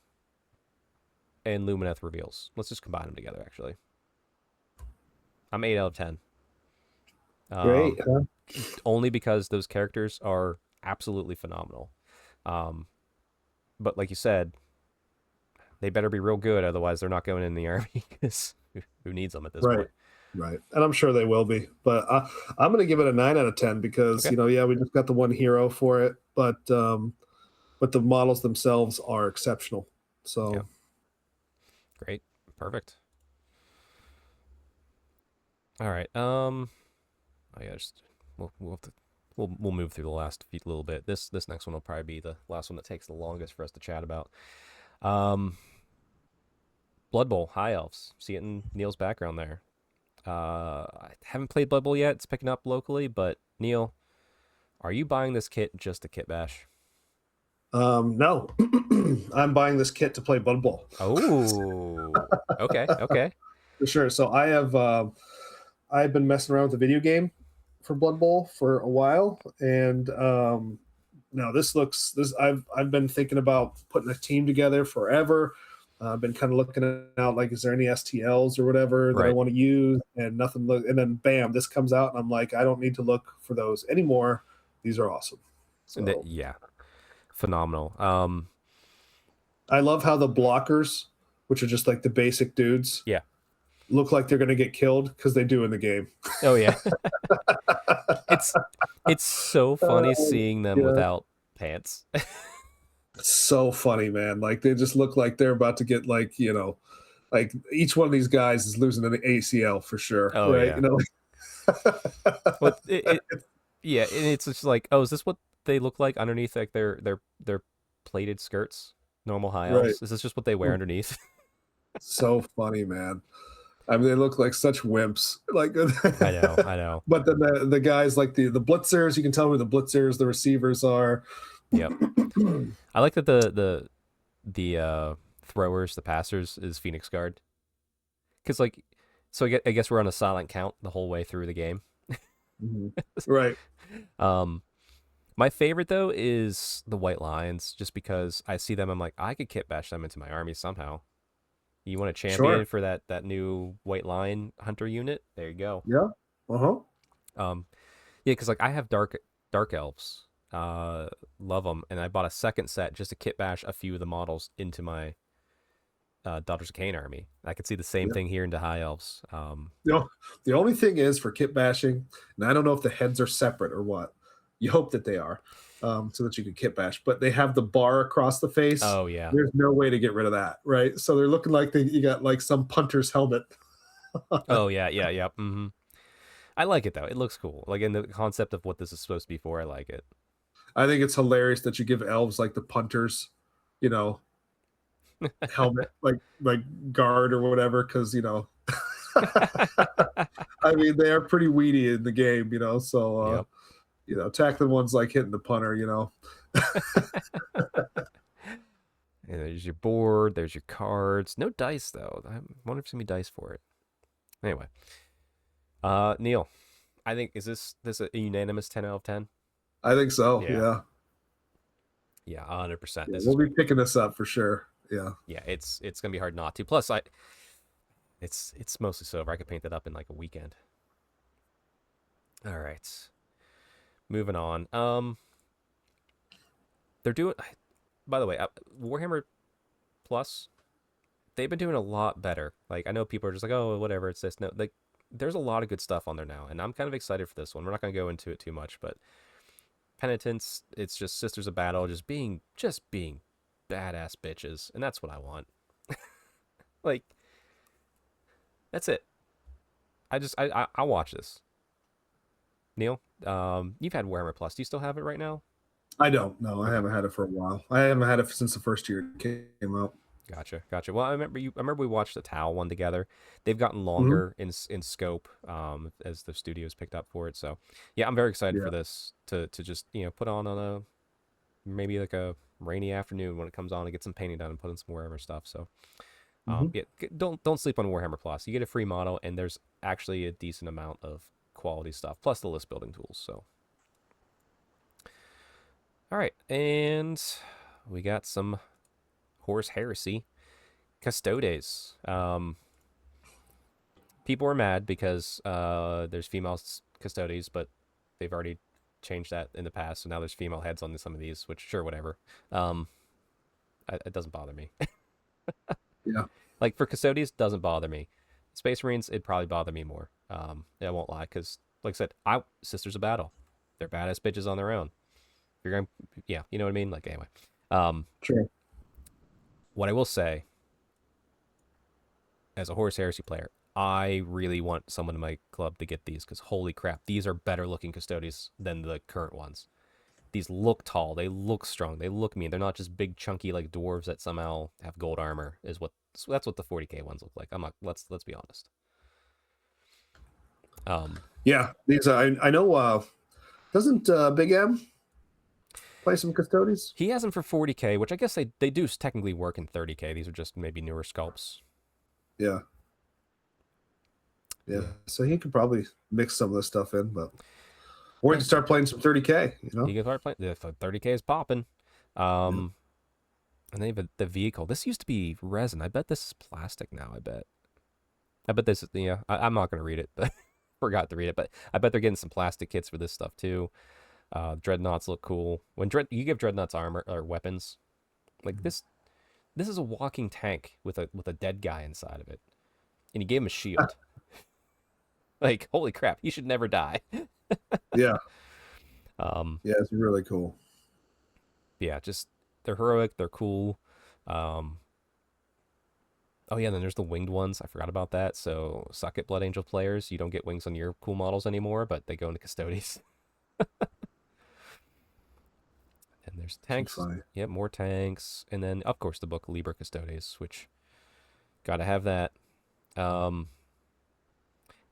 and Lumineth reveals. Let's just combine them together. Actually, I'm 8 out of 10. Great, huh? Only because those characters are absolutely phenomenal. Um, but like you said, they better be real good, otherwise they're not going in the army because who needs them at this Right. point? Right. And I'm sure they will be. But I'm going to give it a 9 out of 10 because, Okay. yeah, we just got the one hero for it, but the models themselves are exceptional. Yeah. So, Great. Perfect. All right. I yeah, just we'll have to we'll move through the last few, little bit. This next one will probably be the last one that takes the longest for us to chat about. Um, Blood Bowl High Elves. See it in Neil's background there. I haven't played Blood Bowl yet. It's picking up locally, but Neil, are you buying this kit just to kit bash? no, I'm buying this kit to play Blood Bowl Oh, okay, okay, for sure. So I've been messing around with the video game for Blood Bowl for a while, and now this I've been thinking about putting a team together forever. I've been kind of looking out like, is there any STLs or whatever that I right. want to use, and nothing. And then bam, this comes out, and I'm like, I don't need to look for those anymore. These are awesome. So Yeah, phenomenal. I love how the blockers, which are just like the basic dudes, Yeah. look like they're going to get killed because they do in the game. Oh yeah. it's it's so funny seeing them Yeah. without pants. So funny, man. Like they just look like they're about to get like each one of these guys is losing an ACL for sure, Oh right? yeah. But yeah, and it's just like, oh, is this what they look like underneath like their plated skirts? Normal high Right. elves? Is this just what they wear underneath? So funny, man. I mean, they look like such wimps. Like, I know, I know. but then the guys like the blitzers, you can tell who the blitzers, the receivers are. Yep. I like that the throwers, the passers is Phoenix Guard. Cuz like so I guess we're on a silent count the whole way through the game. Mhm. Right. Um my favorite though is the White Lions just because I see them I'm like I could kit bash them into my army somehow. You want a champion Sure. for that new White Lion hunter unit? There you go. Yeah. Uh-huh. Um yeah, cuz like I have dark elves. Love them and I bought a second set just to kit bash a few of the models into my Daughters of Cain army. I could see the same Yeah. thing here into High Elves. The only thing is for kit bashing, and I don't know if the heads are separate or what. You hope that they are, so that you can kit bash. But they have the bar across the face. Oh yeah. There's no way to get rid of that, right? So they're looking like you got like some punter's helmet. Oh yeah, yeah, yeah. I like it though. It looks cool. Like in the concept of what this is supposed to be for, I like it. I think it's hilarious that you give elves like the punter's, you know, helmet, like guard or whatever, because I mean they are pretty weedy in the game, So Yep. tackling one's like hitting the punter. And there's your board. There's your cards. No dice though. I wonder if there's gonna be dice for it. Anyway, Neil, I think is this a unanimous 10 out of 10? I think so. Yeah. Yeah. Yeah, 100%. Yeah, This is we'll be great. picking this up for sure. Yeah. Yeah, it's gonna be hard not to. Plus, it's mostly silver. I could paint that up in like a weekend. All right, moving on. They're doing. By the way, Warhammer Plus, they've been doing a lot better. Like I know people are just like, oh, whatever, it's this. No, like there's a lot of good stuff on there now, and I'm kind of excited for this one. We're not gonna go into it too much, but Penitence, it's just Sisters of Battle, just being badass bitches, and that's what I want. Like that's it. I'll watch this. Neil, you've had Warhammer Plus. Do you still have it right now? I don't know. I Okay. haven't had it for a while. I haven't had it since the first year it came out. Gotcha. Well, I remember we watched the Tau one together. They've gotten Hmm. longer in scope as the studios picked up for it. So yeah, I'm very excited for Yeah. this to just put on a maybe like a rainy afternoon when it comes on and get some painting done and put in some Warhammer stuff. So Hmm. yeah, don't sleep on Warhammer Plus. You get a free model and there's actually a decent amount of quality stuff plus the list building tools. So all right, and we got some Horus Heresy Custodes. People are mad because there's female custodies, but they've already changed that in the past, so now there's female heads on some of these, which sure, whatever. It doesn't bother me. Yeah. Like for custodians, doesn't bother me. Space Marines, it'd probably bother me more. I won't lie, because like I said, Sisters of Battle, they're badass bitches on their own. You're going, yeah, you know what I mean. Like anyway, Sure. what I will say, as a Horus Heresy player, I really want someone in my club to get these because holy crap, these are better looking custodians than the current ones. These look tall, they look strong, they look mean. They're not just big chunky like dwarves that somehow have gold armor. That's what the 40k ones look like. I'm not. Let's be honest. Yeah, these I know. Doesn't Big M play some custodies? He has them for 40k, which I guess they do technically work in 30k. These are just maybe newer sculpts. Yeah. Yeah, so he could probably mix some of this stuff in, but or he can start playing some 30k. You know, he can start playing. The 30k is popping. And they have the vehicle. This used to be resin. I bet this is plastic now. I bet this is, yeah. I'm not gonna read it. Forgot to read it, but I bet they're getting some plastic kits for this stuff too. Dreadnoughts look cool. When you give Dreadnoughts armor or weapons, like this is a walking tank with a dead guy inside of it, and you gave him a shield. Like, holy crap, he should never die. Yeah. Yeah, it's really cool. Yeah, just they're heroic, they're cool. Oh yeah, then there's the winged ones. I forgot about that. So suck it, Blood Angel players. You don't get wings on your cool models anymore, but they go into custodies. And there's tanks. Yeah, more tanks. And then of course the book Liber Custodes, which gotta have that.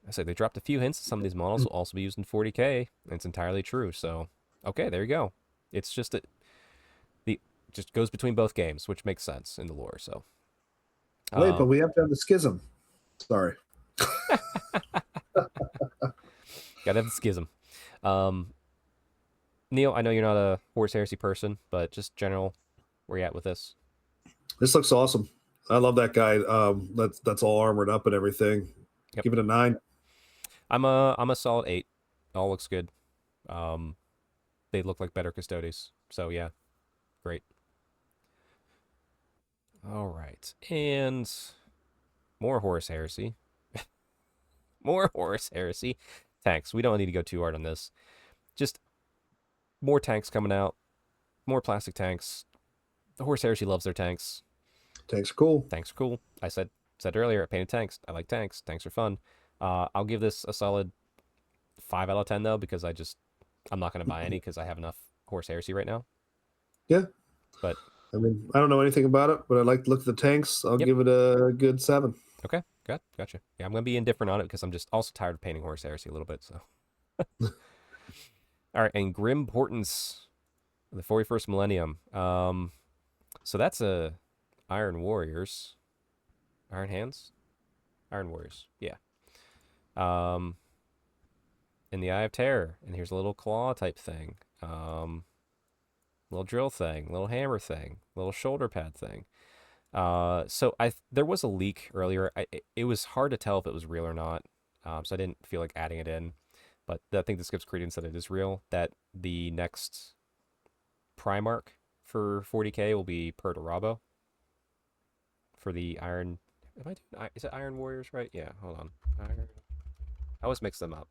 I say they dropped a few hints. Some of these models will also be used in 40k, and it's entirely true. So, okay, there you go. It's just just goes between both games, which makes sense in the lore. So, wait, but we have to have the schism. Sorry, gotta have the schism. Neil, I know you're not a Horus Heresy person, but just general, where you at with this? This looks awesome. I love that guy. That's all armored up and everything. Yep. Give it a 9. I'm a solid 8. All looks good. They look like better custodies. So yeah, great. All right, and more Horus Heresy. More Horus Heresy. Tanks. We don't need to go too hard on this. Just more tanks coming out. More plastic tanks. The Horus Heresy loves their tanks. Tanks are cool. Tanks are cool. I said earlier, I painted tanks. I like tanks. Tanks are fun. I'll give this a solid 5 out of 10 though, because I'm not going to buy any because I have enough Horus Heresy right now. Yeah. But I mean, I don't know anything about it, but I like to look at the tanks. I'll give it a good 7. Okay. Gotcha. Yeah, I'm going to be indifferent on it because I'm just also tired of painting Horus Heresy a little bit. So, all right. And Grim Portents, the 41st Millennium. So that's a Iron Warriors. Iron Hands? Iron Warriors. Yeah. In the Eye of Terror. And here's a little claw type thing. Little drill thing. Little hammer thing. Little shoulder pad thing. So there was a leak earlier. It was hard to tell if it was real or not. So I didn't feel like adding it in. But I think this gives credence that it is real. That the next Primarch for 40k will be Perturabo. For the Iron... Is it Iron Warriors, right? Yeah, hold on. I always mix them up.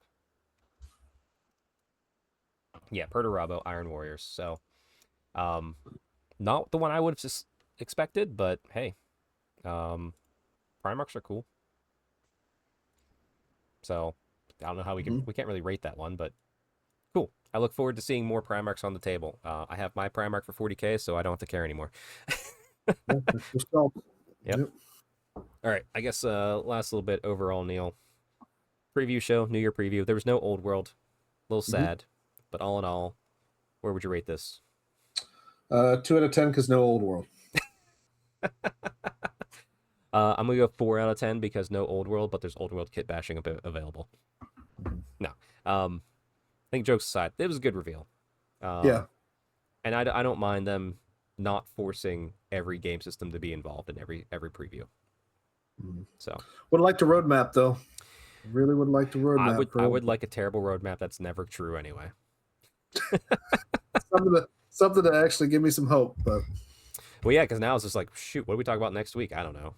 Yeah, Perturabo, Iron Warriors. So, not the one I would have just expected, but hey, Primarchs are cool. So, I don't know how we can't really rate that one, but cool. I look forward to seeing more Primarchs on the table. I have my Primarch for 40k, so I don't have to care anymore. Yep. All right, I guess last little bit overall, Neil. Preview show, New Year preview. There was no Old World. A little sad, but all in all, where would you rate this? 2 out of 10 because no Old World. I'm gonna go 4 out of 10 because no Old World, but there's Old World kit bashing available. No, I think jokes aside, it was a good reveal. Yeah, and I don't mind them not forcing every game system to be involved in every preview. So would like to roadmap though. Really would like to roadmap. I would like a terrible roadmap that's never true anyway. Something to actually give me some hope. But Well, yeah, because now it's just like, shoot, what do we talk about next week? I don't know.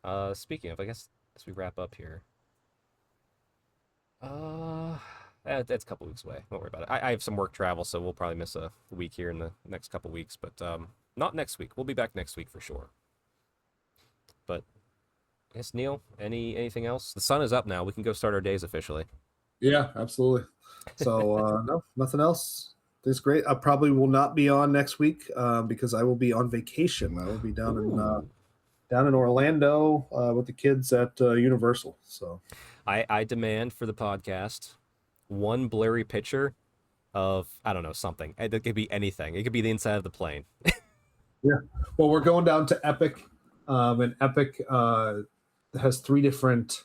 yeah, Speaking of, I guess as we wrap up here, that's a couple weeks away. Don't worry about it. I have some work travel, so we'll probably miss a week here in the next couple weeks, but not next week. We'll be back next week for sure. But I guess Neil, anything else? The sun is up now. We can go start our days officially. yeah, absolutely. So no, nothing else. This is great. I probably will not be on next week because I will be on vacation. I will be down in Orlando with the kids at Universal. So I demand for the podcast one blurry picture of, I don't know, something. It could be anything. It could be the inside of the plane. yeah, well, we're going down to Epic, and Epic has three different.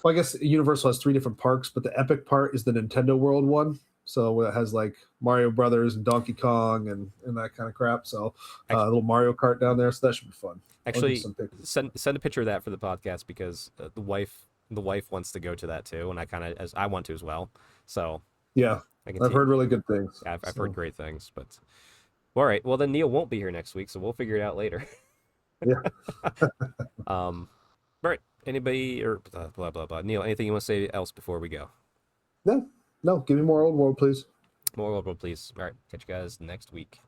Well, I guess Universal has three different parks, but the Epic part is the Nintendo World one. So it has like Mario Brothers and Donkey Kong and that kind of crap. So a little Mario Kart down there. So that should be fun. Actually, send a picture of that for the podcast because the wife wants to go to that too, and I want to as well. So yeah, I've heard really good things. I've heard great things, but all right. Well, then Neil won't be here next week, so we'll figure it out later. Yeah. All right. Anybody or blah blah blah. Neil, anything you want to say else before we go? No. Give me more Old World, please. More Old World, please. All right. Catch you guys next week.